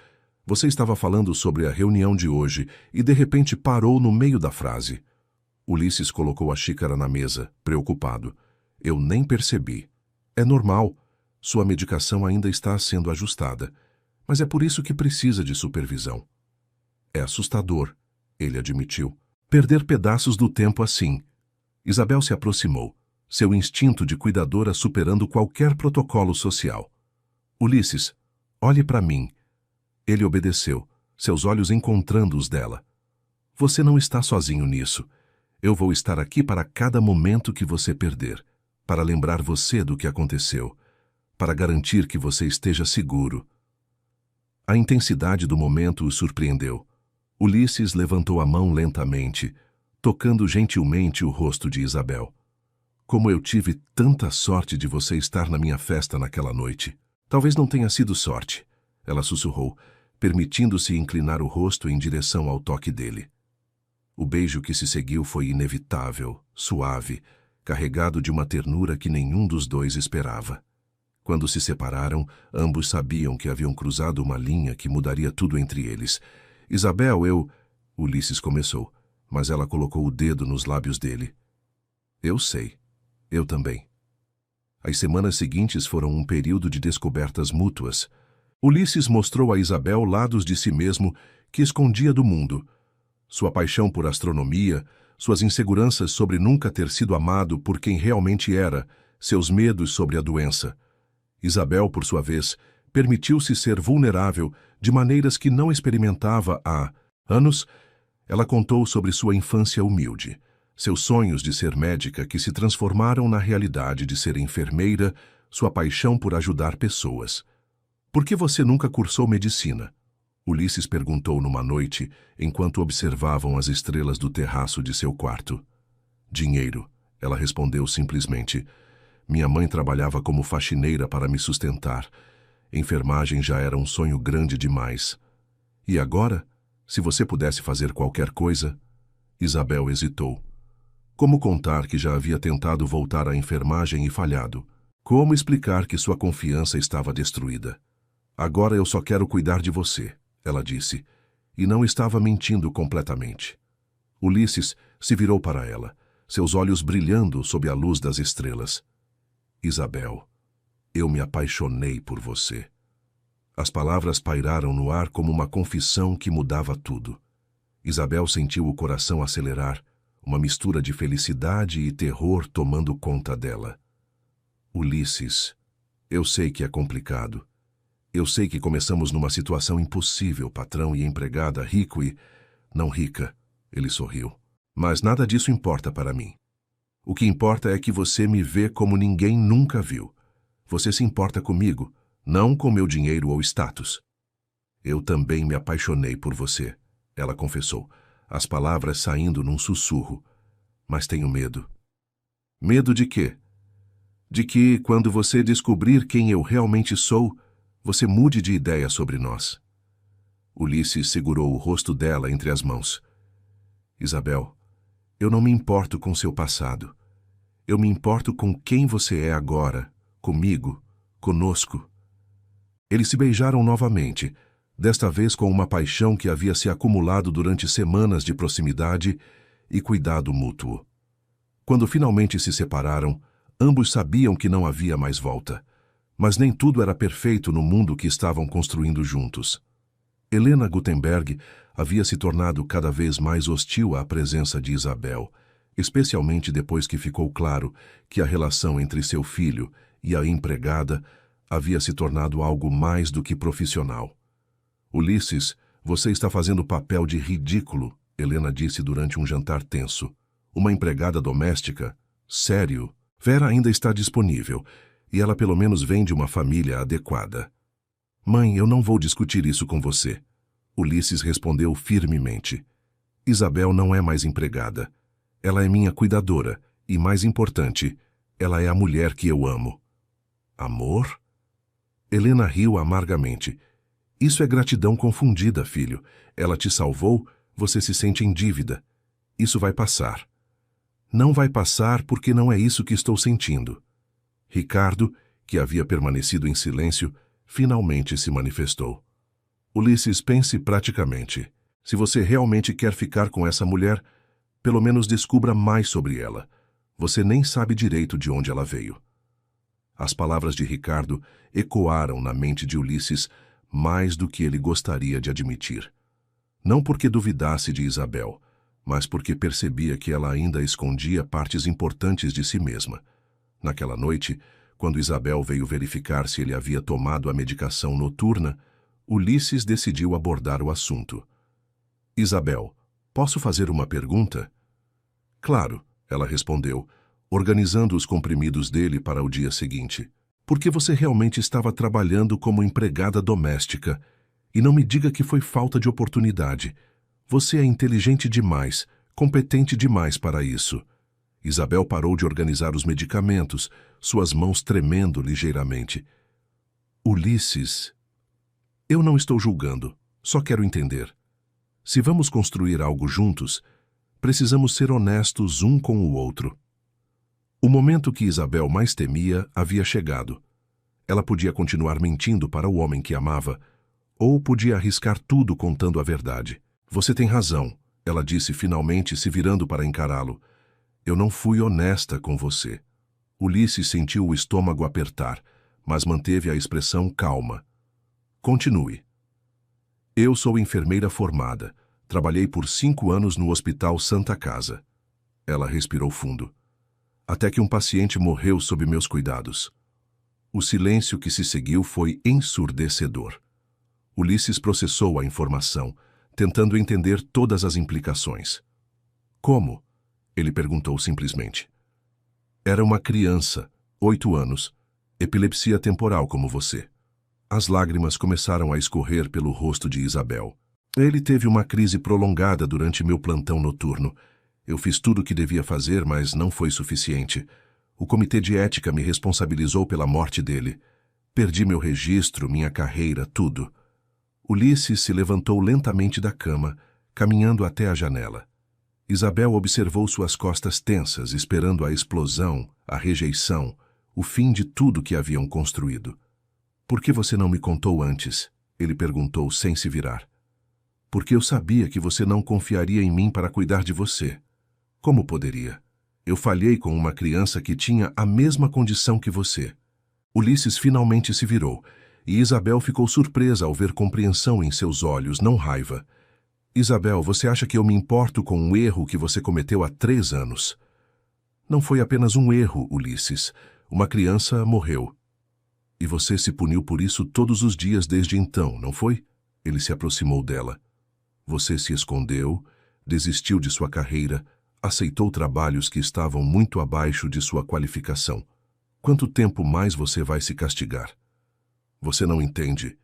Você estava falando sobre a reunião de hoje e de repente parou no meio da frase. Ulisses colocou a xícara na mesa, preocupado. Eu nem percebi. É normal. Sua medicação ainda está sendo ajustada. Mas é por isso que precisa de supervisão. É assustador, ele admitiu. Perder pedaços do tempo assim. Isabel se aproximou, seu instinto de cuidadora superando qualquer protocolo social. Ulisses, olhe para mim. Ele obedeceu, seus olhos encontrando os dela. Você não está sozinho nisso. Eu vou estar aqui para cada momento que você perder, para lembrar você do que aconteceu, para garantir que você esteja seguro. A intensidade do momento o surpreendeu. Ulisses levantou a mão lentamente, tocando gentilmente o rosto de Isabel. Como eu tive tanta sorte de você estar na minha festa naquela noite. Talvez não tenha sido sorte, ela sussurrou, permitindo-se inclinar o rosto em direção ao toque dele. O beijo que se seguiu foi inevitável, suave, carregado de uma ternura que nenhum dos dois esperava. Quando se separaram, ambos sabiam que haviam cruzado uma linha que mudaria tudo entre eles. Isabel, Ulisses começou, mas ela colocou o dedo nos lábios dele. Eu sei. Eu também. As semanas seguintes foram um período de descobertas mútuas. Ulisses mostrou a Isabel lados de si mesmo que escondia do mundo. Sua paixão por astronomia, suas inseguranças sobre nunca ter sido amado por quem realmente era, seus medos sobre a doença. Isabel, por sua vez, permitiu-se ser vulnerável de maneiras que não experimentava há anos. Ela contou sobre sua infância humilde, seus sonhos de ser médica que se transformaram na realidade de ser enfermeira, sua paixão por ajudar pessoas. Por que você nunca cursou medicina? Ulisses perguntou numa noite, enquanto observavam as estrelas do terraço de seu quarto. Dinheiro, ela respondeu simplesmente. Minha mãe trabalhava como faxineira para me sustentar. Enfermagem já era um sonho grande demais. E agora, se você pudesse fazer qualquer coisa? Isabel hesitou. Como contar que já havia tentado voltar à enfermagem e falhado? Como explicar que sua confiança estava destruída? Agora eu só quero cuidar de você, ela disse, e não estava mentindo completamente. Ulisses se virou para ela, seus olhos brilhando sob a luz das estrelas. Isabel, eu me apaixonei por você. As palavras pairaram no ar como uma confissão que mudava tudo. Isabel sentiu o coração acelerar, uma mistura de felicidade e terror tomando conta dela. Ulisses, eu sei que é complicado. Eu sei que começamos numa situação impossível, patrão e empregada, rico e... não rica, ele sorriu. Mas nada disso importa para mim. O que importa é que você me vê como ninguém nunca viu. Você se importa comigo, não com meu dinheiro ou status. Eu também me apaixonei por você, ela confessou, as palavras saindo num sussurro. Mas tenho medo. Medo de quê? De que, quando você descobrir quem eu realmente sou, você mude de ideia sobre nós. Ulisses segurou o rosto dela entre as mãos. Isabel, eu não me importo com seu passado. Eu me importo com quem você é agora, comigo, conosco. Eles se beijaram novamente, desta vez com uma paixão que havia se acumulado durante semanas de proximidade e cuidado mútuo. Quando finalmente se separaram, ambos sabiam que não havia mais volta. Mas nem tudo era perfeito no mundo que estavam construindo juntos. Helena Gutenberg havia se tornado cada vez mais hostil à presença de Isabel, especialmente depois que ficou claro que a relação entre seu filho e a empregada havia se tornado algo mais do que profissional. Ulisses, você está fazendo papel de ridículo, Helena disse durante um jantar tenso. Uma empregada doméstica? Sério? Vera ainda está disponível. E ela pelo menos vem de uma família adequada. Mãe, eu não vou discutir isso com você. Ulisses respondeu firmemente. Isabel não é mais empregada. Ela é minha cuidadora e, mais importante, ela é a mulher que eu amo. Amor? Helena riu amargamente. Isso é gratidão confundida, filho. Ela te salvou, você se sente em dívida. Isso vai passar. Não vai passar porque não é isso que estou sentindo. Ricardo, que havia permanecido em silêncio, finalmente se manifestou. Ulisses, pense praticamente. Se você realmente quer ficar com essa mulher, pelo menos descubra mais sobre ela. Você nem sabe direito de onde ela veio. As palavras de Ricardo ecoaram na mente de Ulisses mais do que ele gostaria de admitir. Não porque duvidasse de Isabel, mas porque percebia que ela ainda escondia partes importantes de si mesma. Naquela noite, quando Isabel veio verificar se ele havia tomado a medicação noturna, Ulisses decidiu abordar o assunto. Isabel, posso fazer uma pergunta? Claro, ela respondeu, organizando os comprimidos dele para o dia seguinte. Por que você realmente estava trabalhando como empregada doméstica? E não me diga que foi falta de oportunidade. Você é inteligente demais, competente demais para isso. Isabel parou de organizar os medicamentos, suas mãos tremendo ligeiramente. Ulisses, eu não estou julgando, só quero entender. Se vamos construir algo juntos, precisamos ser honestos um com o outro. O momento que Isabel mais temia havia chegado. Ela podia continuar mentindo para o homem que amava, ou podia arriscar tudo contando a verdade. Você tem razão, ela disse finalmente, se virando para encará-lo. Eu não fui honesta com você. Ulisses sentiu o estômago apertar, mas manteve a expressão calma. Continue. Eu sou enfermeira formada. Trabalhei por 5 anos no Hospital Santa Casa. Ela respirou fundo. Até que um paciente morreu sob meus cuidados. O silêncio que se seguiu foi ensurdecedor. Ulisses processou a informação, tentando entender todas as implicações. Como? Ele perguntou simplesmente. Era uma criança, 8 anos, epilepsia temporal como você. As lágrimas começaram a escorrer pelo rosto de Isabel. Ele teve uma crise prolongada durante meu plantão noturno. Eu fiz tudo o que devia fazer, mas não foi suficiente. O comitê de ética me responsabilizou pela morte dele. Perdi meu registro, minha carreira, tudo. Ulisses se levantou lentamente da cama, caminhando até a janela. Isabel observou suas costas tensas, esperando a explosão, a rejeição, o fim de tudo que haviam construído. Por que você não me contou antes? Ele perguntou sem se virar. Porque eu sabia que você não confiaria em mim para cuidar de você. Como poderia? Eu falhei com uma criança que tinha a mesma condição que você. Ulisses finalmente se virou, e Isabel ficou surpresa ao ver compreensão em seus olhos, não raiva. Isabel, você acha que eu me importo com um erro que você cometeu há 3 anos? Não foi apenas um erro, Ulisses. Uma criança morreu. E você se puniu por isso todos os dias desde então, não foi? Ele se aproximou dela. Você se escondeu, desistiu de sua carreira, aceitou trabalhos que estavam muito abaixo de sua qualificação. Quanto tempo mais você vai se castigar? Você não entende.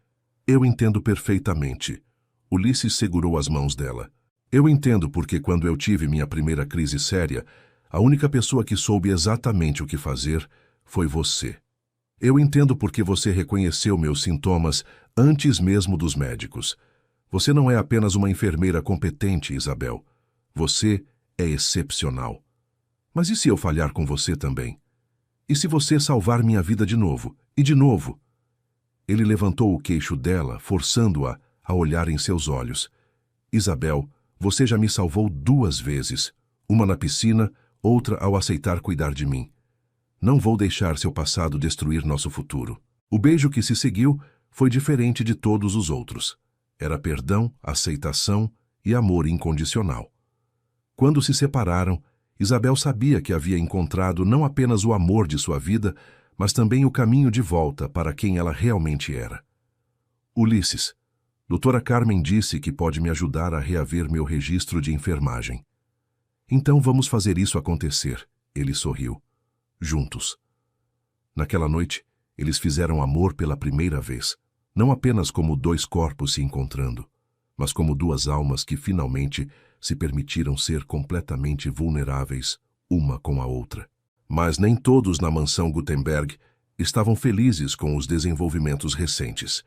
Eu entendo perfeitamente. Ulisses segurou as mãos dela. Eu entendo porque quando eu tive minha primeira crise séria, a única pessoa que soube exatamente o que fazer foi você. Eu entendo porque você reconheceu meus sintomas antes mesmo dos médicos. Você não é apenas uma enfermeira competente, Isabel. Você é excepcional. Mas e se eu falhar com você também? E se você salvar minha vida de novo? E de novo? Ele levantou o queixo dela, forçando-a a olhar em seus olhos. Isabel, você já me salvou 2 vezes. Uma na piscina, outra ao aceitar cuidar de mim. Não vou deixar seu passado destruir nosso futuro. O beijo que se seguiu foi diferente de todos os outros. Era perdão, aceitação e amor incondicional. Quando se separaram, Isabel sabia que havia encontrado não apenas o amor de sua vida, mas também o caminho de volta para quem ela realmente era. Ulisses, doutora Carmen disse que pode me ajudar a reaver meu registro de enfermagem. Então vamos fazer isso acontecer, ele sorriu. Juntos. Naquela noite, eles fizeram amor pela primeira vez, não apenas como 2 corpos se encontrando, mas como 2 almas que finalmente se permitiram ser completamente vulneráveis uma com a outra. Mas nem todos na mansão Gutenberg estavam felizes com os desenvolvimentos recentes.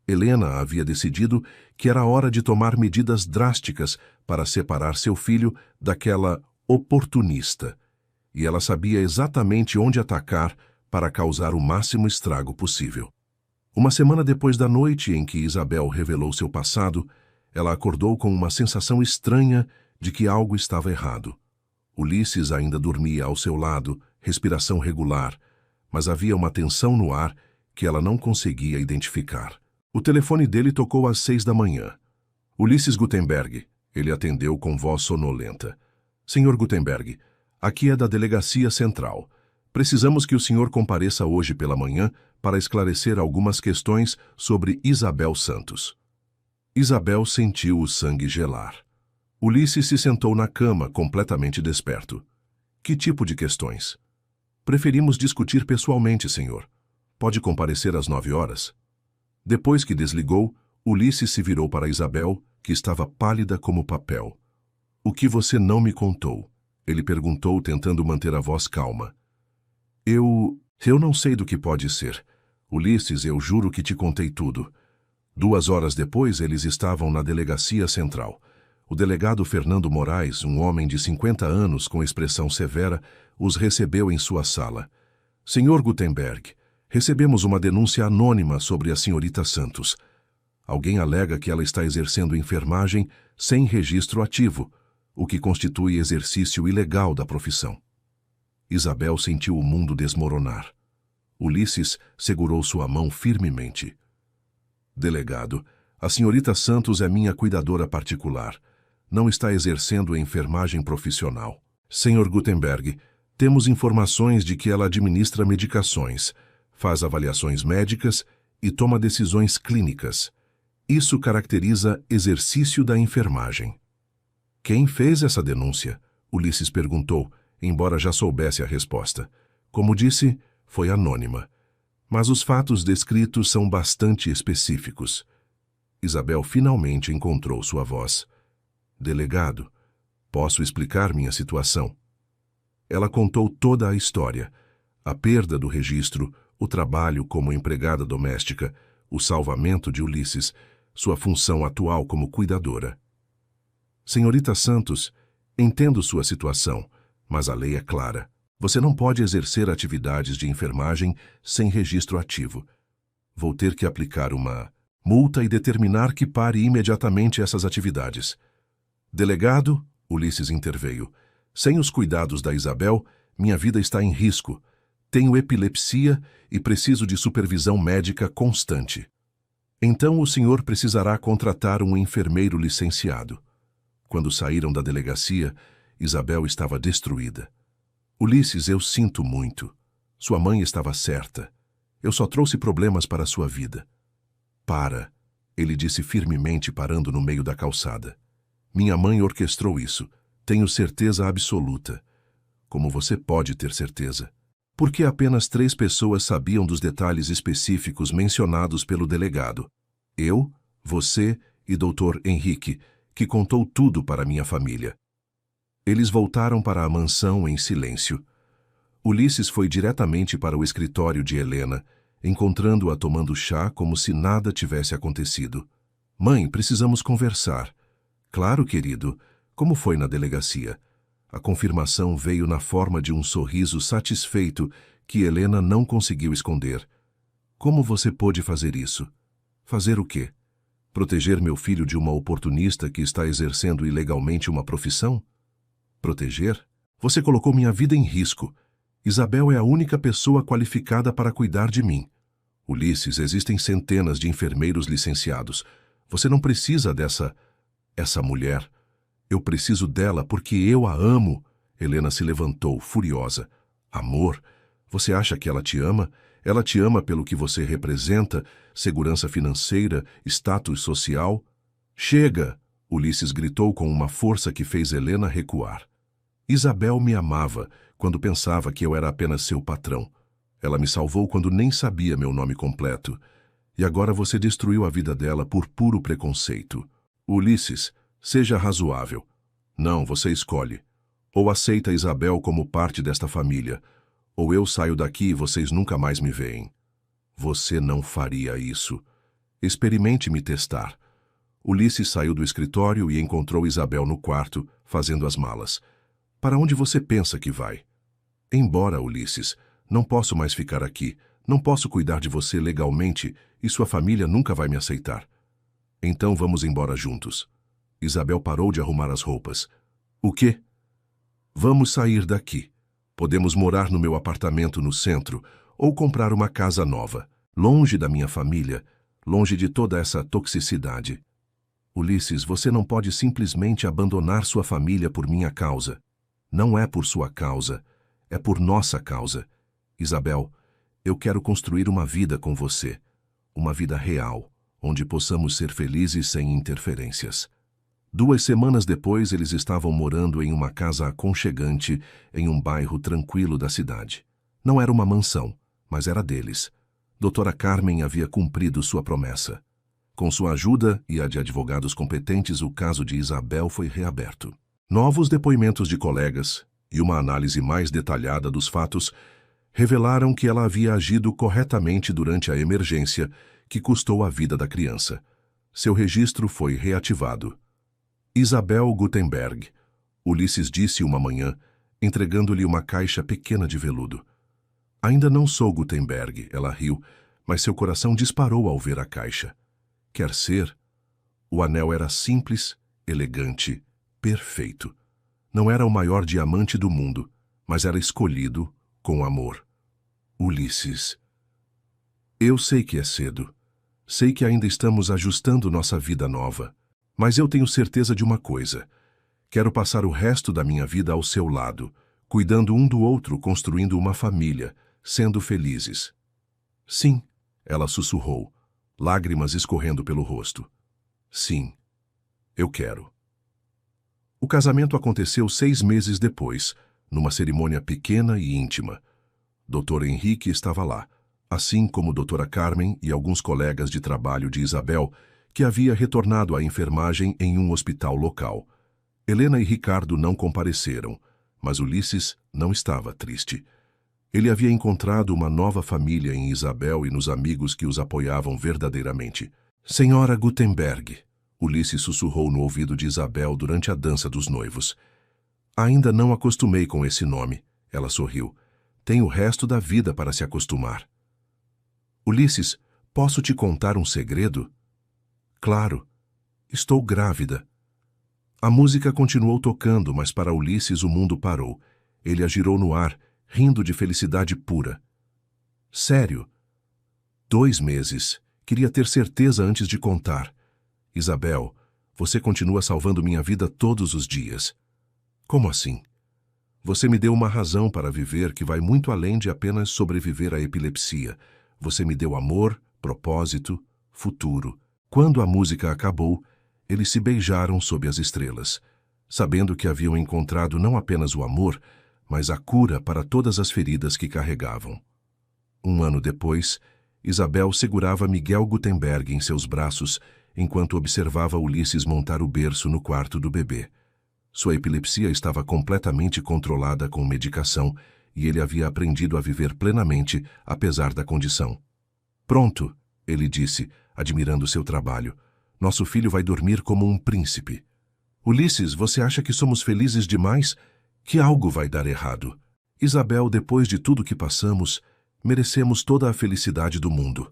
Helena havia decidido que era hora de tomar medidas drásticas para separar seu filho daquela oportunista, e ela sabia exatamente onde atacar para causar o máximo estrago possível. Uma semana depois da noite em que Isabel revelou seu passado, ela acordou com uma sensação estranha de que algo estava errado. Ulisses ainda dormia ao seu lado, respiração regular, mas havia uma tensão no ar que ela não conseguia identificar. O telefone dele tocou às 6 da manhã. Ulisses Gutenberg. Ele atendeu com voz sonolenta. Senhor Gutenberg, aqui é da Delegacia Central. Precisamos que o senhor compareça hoje pela manhã para esclarecer algumas questões sobre Isabel Santos. Isabel sentiu o sangue gelar. Ulisses se sentou na cama, completamente desperto. Que tipo de questões? Preferimos discutir pessoalmente, senhor. Pode comparecer às 9 horas? Depois que desligou, Ulisses se virou para Isabel, que estava pálida como papel. O que você não me contou? Ele perguntou, tentando manter a voz calma. Eu não sei do que pode ser. Ulisses, eu juro que te contei tudo. 2 horas depois, eles estavam na Delegacia Central. O delegado Fernando Moraes, um homem de 50 anos com expressão severa, os recebeu em sua sala. Senhor Gutenberg, recebemos uma denúncia anônima sobre a senhorita Santos. Alguém alega que ela está exercendo enfermagem sem registro ativo, o que constitui exercício ilegal da profissão. Isabel sentiu o mundo desmoronar. Ulisses segurou sua mão firmemente. Delegado, a senhorita Santos é minha cuidadora particular. Não está exercendo enfermagem profissional. Senhor Gutenberg, temos informações de que ela administra medicações, faz avaliações médicas e toma decisões clínicas. Isso caracteriza exercício da enfermagem. Quem fez essa denúncia? Ulisses perguntou, embora já soubesse a resposta. Como disse, foi anônima. Mas os fatos descritos são bastante específicos. Isabel finalmente encontrou sua voz. Delegado, posso explicar minha situação? Ela contou toda a história. A perda do registro, o trabalho como empregada doméstica, o salvamento de Ulisses, sua função atual como cuidadora. Senhorita Santos, entendo sua situação, mas a lei é clara. Você não pode exercer atividades de enfermagem sem registro ativo. Vou ter que aplicar uma multa e determinar que pare imediatamente essas atividades. Delegado, Ulisses interveio. Sem os cuidados da Isabel, minha vida está em risco. Tenho epilepsia e preciso de supervisão médica constante. Então o senhor precisará contratar um enfermeiro licenciado. Quando saíram da delegacia, Isabel estava destruída. Ulisses, eu sinto muito. Sua mãe estava certa. Eu só trouxe problemas para a sua vida. Para, ele disse firmemente, parando no meio da calçada. Minha mãe orquestrou isso. Tenho certeza absoluta. Como você pode ter certeza? Porque apenas 3 pessoas sabiam dos detalhes específicos mencionados pelo delegado. Eu, você e Dr. Henrique, que contou tudo para minha família. Eles voltaram para a mansão em silêncio. Ulisses foi diretamente para o escritório de Helena, encontrando-a tomando chá como se nada tivesse acontecido. Mãe, precisamos conversar. Claro, querido. Como foi na delegacia? A confirmação veio na forma de um sorriso satisfeito que Helena não conseguiu esconder. Como você pôde fazer isso? Fazer o quê? Proteger meu filho de uma oportunista que está exercendo ilegalmente uma profissão? Proteger? Você colocou minha vida em risco. Isabel é a única pessoa qualificada para cuidar de mim. Ulisses, existem centenas de enfermeiros licenciados. Você não precisa essa mulher. Eu preciso dela porque eu a amo. Helena se levantou, furiosa. Amor? Você acha que ela te ama? Ela te ama pelo que você representa, segurança financeira, status social? Chega! Ulisses gritou com uma força que fez Helena recuar. Isabel me amava quando pensava que eu era apenas seu patrão. Ela me salvou quando nem sabia meu nome completo. E agora você destruiu a vida dela por puro preconceito. Ulisses, seja razoável. Não, você escolhe. Ou aceita Isabel como parte desta família, ou eu saio daqui e vocês nunca mais me veem. Você não faria isso. Experimente me testar. Ulisses saiu do escritório e encontrou Isabel no quarto, fazendo as malas. Para onde você pensa que vai? Embora, Ulisses. Não posso mais ficar aqui. Não posso cuidar de você legalmente e sua família nunca vai me aceitar. Então vamos embora juntos. Isabel parou de arrumar as roupas. O quê? Vamos sair daqui. Podemos morar no meu apartamento no centro ou comprar uma casa nova, longe da minha família, longe de toda essa toxicidade. Ulisses, você não pode simplesmente abandonar sua família por minha causa. Não é por sua causa, é por nossa causa. Isabel, eu quero construir uma vida com você, uma vida real, onde possamos ser felizes sem interferências. 2 semanas depois, eles estavam morando em uma casa aconchegante em um bairro tranquilo da cidade. Não era uma mansão, mas era deles. Doutora Carmen havia cumprido sua promessa. Com sua ajuda e a de advogados competentes, o caso de Isabel foi reaberto. Novos depoimentos de colegas e uma análise mais detalhada dos fatos revelaram que ela havia agido corretamente durante a emergência que custou a vida da criança. Seu registro foi reativado. Isabel Gutenberg, Ulisses disse uma manhã, entregando-lhe uma caixa pequena de veludo. Ainda não sou Gutenberg, ela riu, mas seu coração disparou ao ver a caixa. Quer ser? O anel era simples, elegante, perfeito. Não era o maior diamante do mundo, mas era escolhido com amor. Ulisses. Eu sei que é cedo. Sei que ainda estamos ajustando nossa vida nova. Mas eu tenho certeza de uma coisa. Quero passar o resto da minha vida ao seu lado, cuidando um do outro, construindo uma família, sendo felizes. Sim, ela sussurrou, lágrimas escorrendo pelo rosto. Sim, eu quero. O casamento aconteceu 6 meses depois, numa cerimônia pequena e íntima. Dr. Henrique estava lá, assim como doutora Carmen e alguns colegas de trabalho de Isabel, que havia retornado à enfermagem em um hospital local. Helena e Ricardo não compareceram, mas Ulisses não estava triste. Ele havia encontrado uma nova família em Isabel e nos amigos que os apoiavam verdadeiramente. Senhora Gutenberg, Ulisses sussurrou no ouvido de Isabel durante a dança dos noivos. Ainda não acostumei com esse nome, ela sorriu. Tenho o resto da vida para se acostumar. Ulisses, posso te contar um segredo? Claro, estou grávida. A música continuou tocando, mas para Ulisses o mundo parou. Ele a girou no ar, rindo de felicidade pura. Sério? 2 meses. Queria ter certeza antes de contar. Isabel, você continua salvando minha vida todos os dias. Como assim? Você me deu uma razão para viver que vai muito além de apenas sobreviver à epilepsia. Você me deu amor, propósito, futuro. Quando a música acabou, eles se beijaram sob as estrelas, sabendo que haviam encontrado não apenas o amor, mas a cura para todas as feridas que carregavam. 1 ano depois, Isabel segurava Miguel Gutenberg em seus braços enquanto observava Ulisses montar o berço no quarto do bebê. Sua epilepsia estava completamente controlada com medicação e ele havia aprendido a viver plenamente apesar da condição. Pronto, ele disse, admirando seu trabalho. Nosso filho vai dormir como um príncipe. Ulisses, você acha que somos felizes demais? Que algo vai dar errado. Isabel, depois de tudo que passamos, merecemos toda a felicidade do mundo.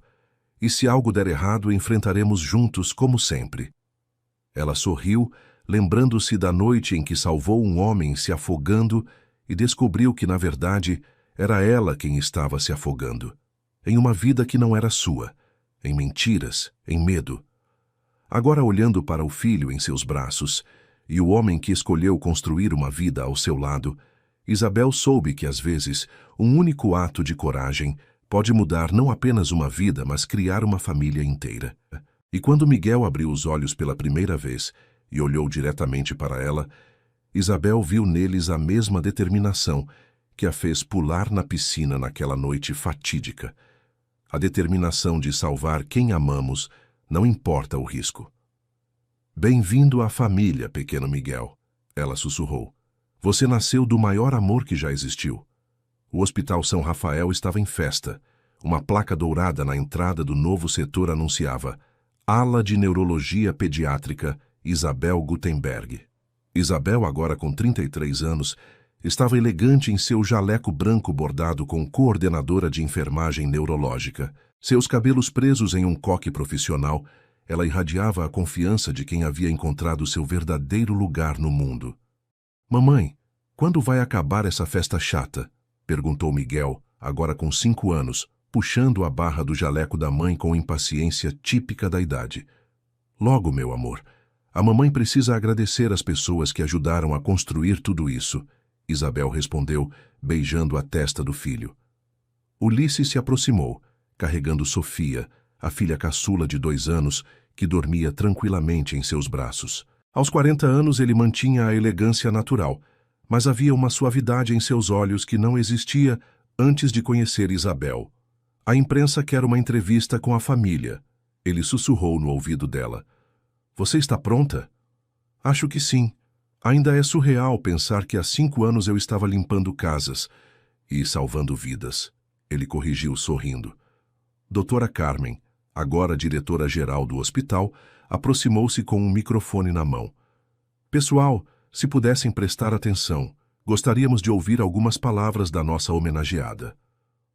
E se algo der errado, enfrentaremos juntos como sempre. Ela sorriu, lembrando-se da noite em que salvou um homem se afogando e descobriu que, na verdade, era ela quem estava se afogando. Em uma vida que não era sua. Em mentiras, em medo. Agora olhando para o filho em seus braços e o homem que escolheu construir uma vida ao seu lado, Isabel soube que às vezes um único ato de coragem pode mudar não apenas uma vida, mas criar uma família inteira. E quando Miguel abriu os olhos pela primeira vez e olhou diretamente para ela, Isabel viu neles a mesma determinação que a fez pular na piscina naquela noite fatídica. A determinação de salvar quem amamos, não importa o risco. Bem-vindo à família, pequeno Miguel, ela sussurrou. Você nasceu do maior amor que já existiu. O Hospital São Rafael estava em festa. Uma placa dourada na entrada do novo setor anunciava Ala de Neurologia Pediátrica Isabel Gutenberg. Isabel, agora com 33 anos, Estava elegante em seu jaleco branco bordado com coordenadora de enfermagem neurológica. Seus cabelos presos em um coque profissional, ela irradiava a confiança de quem havia encontrado seu verdadeiro lugar no mundo. Mamãe, quando vai acabar essa festa chata? Perguntou Miguel, agora com 5 anos, puxando a barra do jaleco da mãe com impaciência típica da idade. Logo, meu amor. A mamãe precisa agradecer as pessoas que ajudaram a construir tudo isso, Isabel respondeu, beijando a testa do filho. Ulisses se aproximou, carregando Sofia, a filha caçula de 2 anos, que dormia tranquilamente em seus braços. Aos 40 anos ele mantinha a elegância natural, mas havia uma suavidade em seus olhos que não existia antes de conhecer Isabel. A imprensa quer uma entrevista com a família. Ele sussurrou no ouvido dela. Você está pronta? Acho que sim. Ainda é surreal pensar que há 5 anos eu estava limpando casas e salvando vidas. Ele corrigiu sorrindo. Doutora Carmen, agora diretora-geral do hospital, aproximou-se com um microfone na mão. Pessoal, se pudessem prestar atenção, gostaríamos de ouvir algumas palavras da nossa homenageada.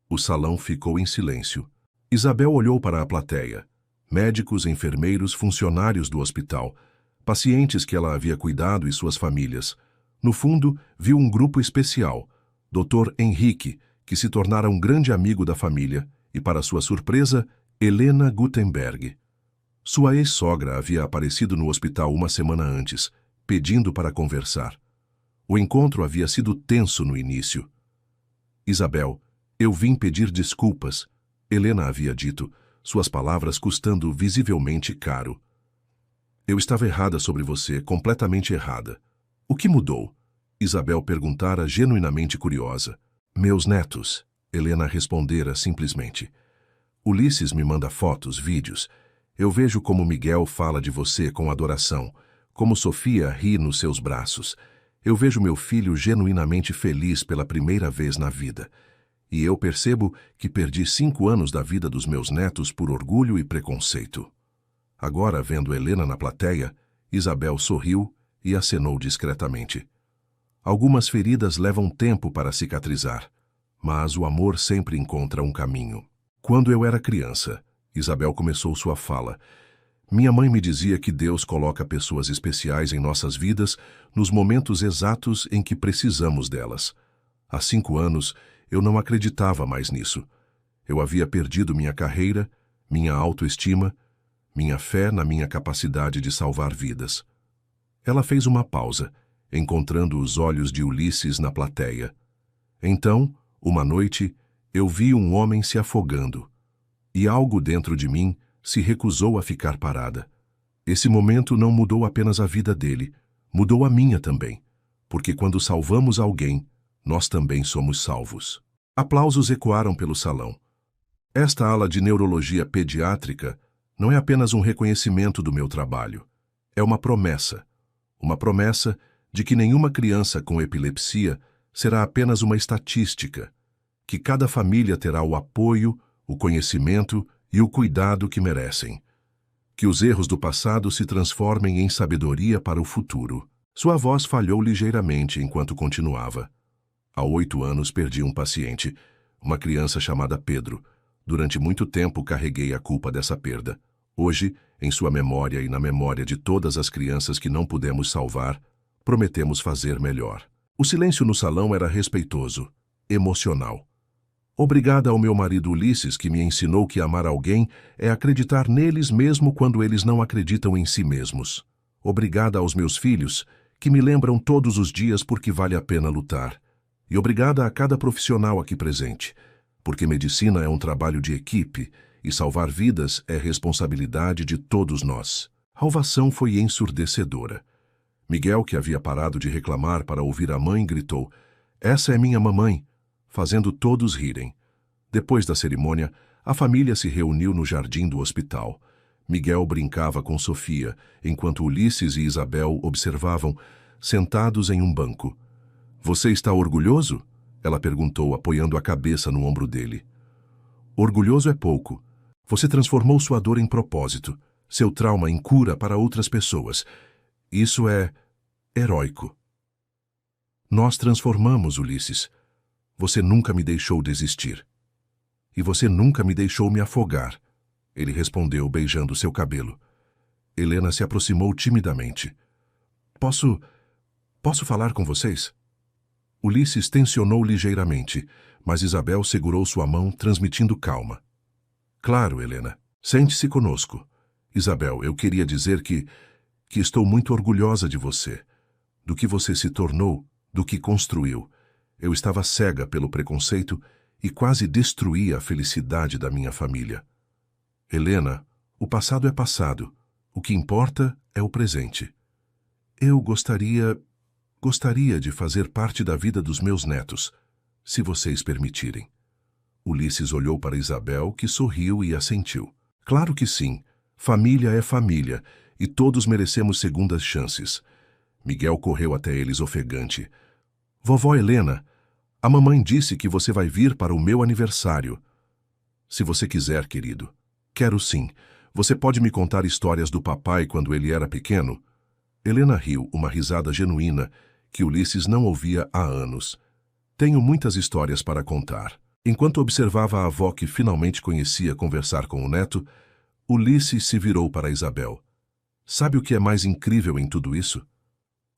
O salão ficou em silêncio. Isabel olhou para a plateia. Médicos, enfermeiros, funcionários do hospital, pacientes que ela havia cuidado e suas famílias. No fundo, viu um grupo especial, Dr. Henrique, que se tornara um grande amigo da família, e, para sua surpresa, Helena Gutenberg. Sua ex-sogra havia aparecido no hospital uma semana antes, pedindo para conversar. O encontro havia sido tenso no início. Isabel, eu vim pedir desculpas, Helena havia dito, suas palavras custando visivelmente caro. Eu estava errada sobre você, completamente errada. O que mudou? Isabel perguntara genuinamente curiosa. Meus netos, Helena respondera simplesmente. Ulisses me manda fotos, vídeos. Eu vejo como Miguel fala de você com adoração, como Sofia ri nos seus braços. Eu vejo meu filho genuinamente feliz pela primeira vez na vida. E eu percebo que perdi 5 anos da vida dos meus netos por orgulho e preconceito. Agora, vendo Helena na plateia, Isabel sorriu e acenou discretamente. Algumas feridas levam tempo para cicatrizar, mas o amor sempre encontra um caminho. Quando eu era criança, Isabel começou sua fala. Minha mãe me dizia que Deus coloca pessoas especiais em nossas vidas nos momentos exatos em que precisamos delas. Há 5 anos, eu não acreditava mais nisso. Eu havia perdido minha carreira, minha autoestima, minha fé na minha capacidade de salvar vidas. Ela fez uma pausa, encontrando os olhos de Ulisses na plateia. Então, uma noite, eu vi um homem se afogando, e algo dentro de mim se recusou a ficar parada. Esse momento não mudou apenas a vida dele, mudou a minha também, porque quando salvamos alguém, nós também somos salvos. Aplausos ecoaram pelo salão. Esta ala de neurologia pediátrica não é apenas um reconhecimento do meu trabalho. É uma promessa de que nenhuma criança com epilepsia será apenas uma estatística, que cada família terá o apoio, o conhecimento e o cuidado que merecem. Que os erros do passado se transformem em sabedoria para o futuro. Sua voz falhou ligeiramente enquanto continuava. Há 8 anos perdi um paciente, uma criança chamada Pedro. Durante muito tempo carreguei a culpa dessa perda. Hoje, em sua memória e na memória de todas as crianças que não pudemos salvar, prometemos fazer melhor. O silêncio no salão era respeitoso, emocional. Obrigada ao meu marido Ulisses, que me ensinou que amar alguém é acreditar neles mesmo quando eles não acreditam em si mesmos. Obrigada aos meus filhos, que me lembram todos os dias porque vale a pena lutar. E obrigada a cada profissional aqui presente, porque medicina é um trabalho de equipe e salvar vidas é responsabilidade de todos nós. A ovação foi ensurdecedora. Miguel, que havia parado de reclamar para ouvir a mãe, gritou: "Essa é minha mamãe", fazendo todos rirem. Depois da cerimônia, a família se reuniu no jardim do hospital. Miguel brincava com Sofia, enquanto Ulisses e Isabel observavam, sentados em um banco. "Você está orgulhoso?" ela perguntou, apoiando a cabeça no ombro dele. "Orgulhoso é pouco. Você transformou sua dor em propósito, seu trauma em cura para outras pessoas. Isso é heróico." Nós transformamos, Ulisses. Você nunca me deixou desistir. E você nunca me deixou me afogar, ele respondeu, beijando seu cabelo. Helena se aproximou timidamente. Posso falar com vocês? Ulisses tensionou ligeiramente, mas Isabel segurou sua mão, transmitindo calma. Claro, Helena. Sente-se conosco. Isabel, eu queria dizer que estou muito orgulhosa de você, do que você se tornou, do que construiu. Eu estava cega pelo preconceito e quase destruí a felicidade da minha família. Helena, o passado é passado. O que importa é o presente. Eu gostaria de fazer parte da vida dos meus netos, se vocês permitirem. Ulisses olhou para Isabel, que sorriu e assentiu. Claro que sim. Família é família, e todos merecemos segundas chances. Miguel correu até eles ofegante. Vovó Helena, a mamãe disse que você vai vir para o meu aniversário. Se você quiser, querido. Quero sim. Você pode me contar histórias do papai quando ele era pequeno? Helena riu, uma risada genuína, que Ulisses não ouvia há anos. Tenho muitas histórias para contar. Enquanto observava a avó que finalmente conhecia conversar com o neto, Ulisses se virou para Isabel. Sabe o que é mais incrível em tudo isso?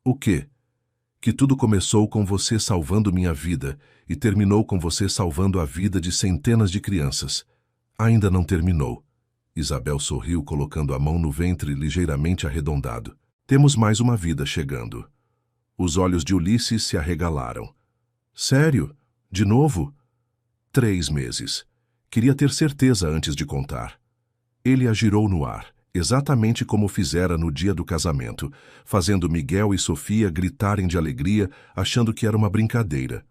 O quê? Que tudo começou com você salvando minha vida e terminou com você salvando a vida de centenas de crianças. Ainda não terminou. Isabel sorriu, colocando a mão no ventre ligeiramente arredondado. Temos mais uma vida chegando. Os olhos de Ulisses se arregalaram. Sério? De novo? 3 meses. Queria ter certeza antes de contar. Ele a girou no ar, exatamente como fizera no dia do casamento, fazendo Miguel e Sofia gritarem de alegria, achando que era uma brincadeira.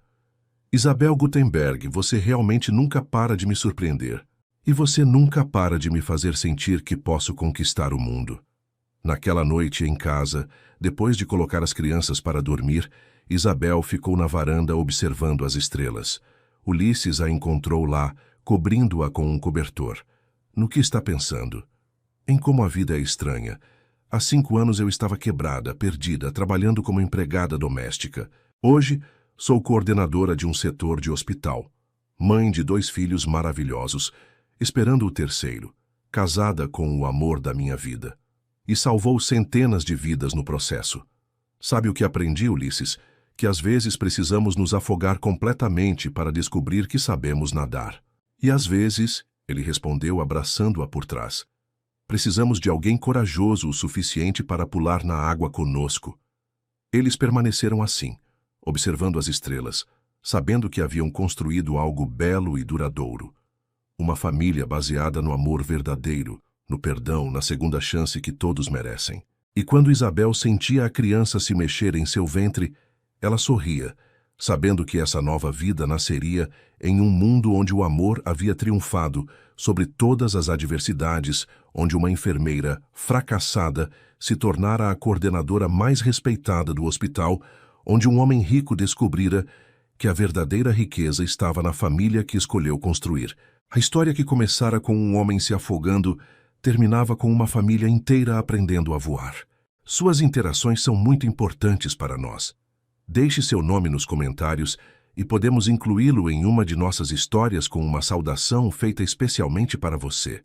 Isabel Gutenberg, você realmente nunca para de me surpreender. E você nunca para de me fazer sentir que posso conquistar o mundo. Naquela noite, em casa, depois de colocar as crianças para dormir, Isabel ficou na varanda observando as estrelas. Ulisses a encontrou lá, cobrindo-a com um cobertor. No que está pensando? Em como a vida é estranha. Há 5 anos eu estava quebrada, perdida, trabalhando como empregada doméstica. Hoje, sou coordenadora de um setor de hospital. Mãe de 2 filhos maravilhosos, esperando o terceiro, casada com o amor da minha vida. E salvou centenas de vidas no processo. Sabe o que aprendi, Ulisses? Que às vezes precisamos nos afogar completamente para descobrir que sabemos nadar. E às vezes, ele respondeu abraçando-a por trás, precisamos de alguém corajoso o suficiente para pular na água conosco. Eles permaneceram assim, observando as estrelas, sabendo que haviam construído algo belo e duradouro. Uma família baseada no amor verdadeiro, no perdão, na segunda chance que todos merecem. E quando Isabel sentia a criança se mexer em seu ventre, ela sorria, sabendo que essa nova vida nasceria em um mundo onde o amor havia triunfado sobre todas as adversidades, onde uma enfermeira fracassada se tornara a coordenadora mais respeitada do hospital, onde um homem rico descobrira que a verdadeira riqueza estava na família que escolheu construir. A história que começara com um homem se afogando terminava com uma família inteira aprendendo a voar. Suas interações são muito importantes para nós. Deixe seu nome nos comentários e podemos incluí-lo em uma de nossas histórias com uma saudação feita especialmente para você.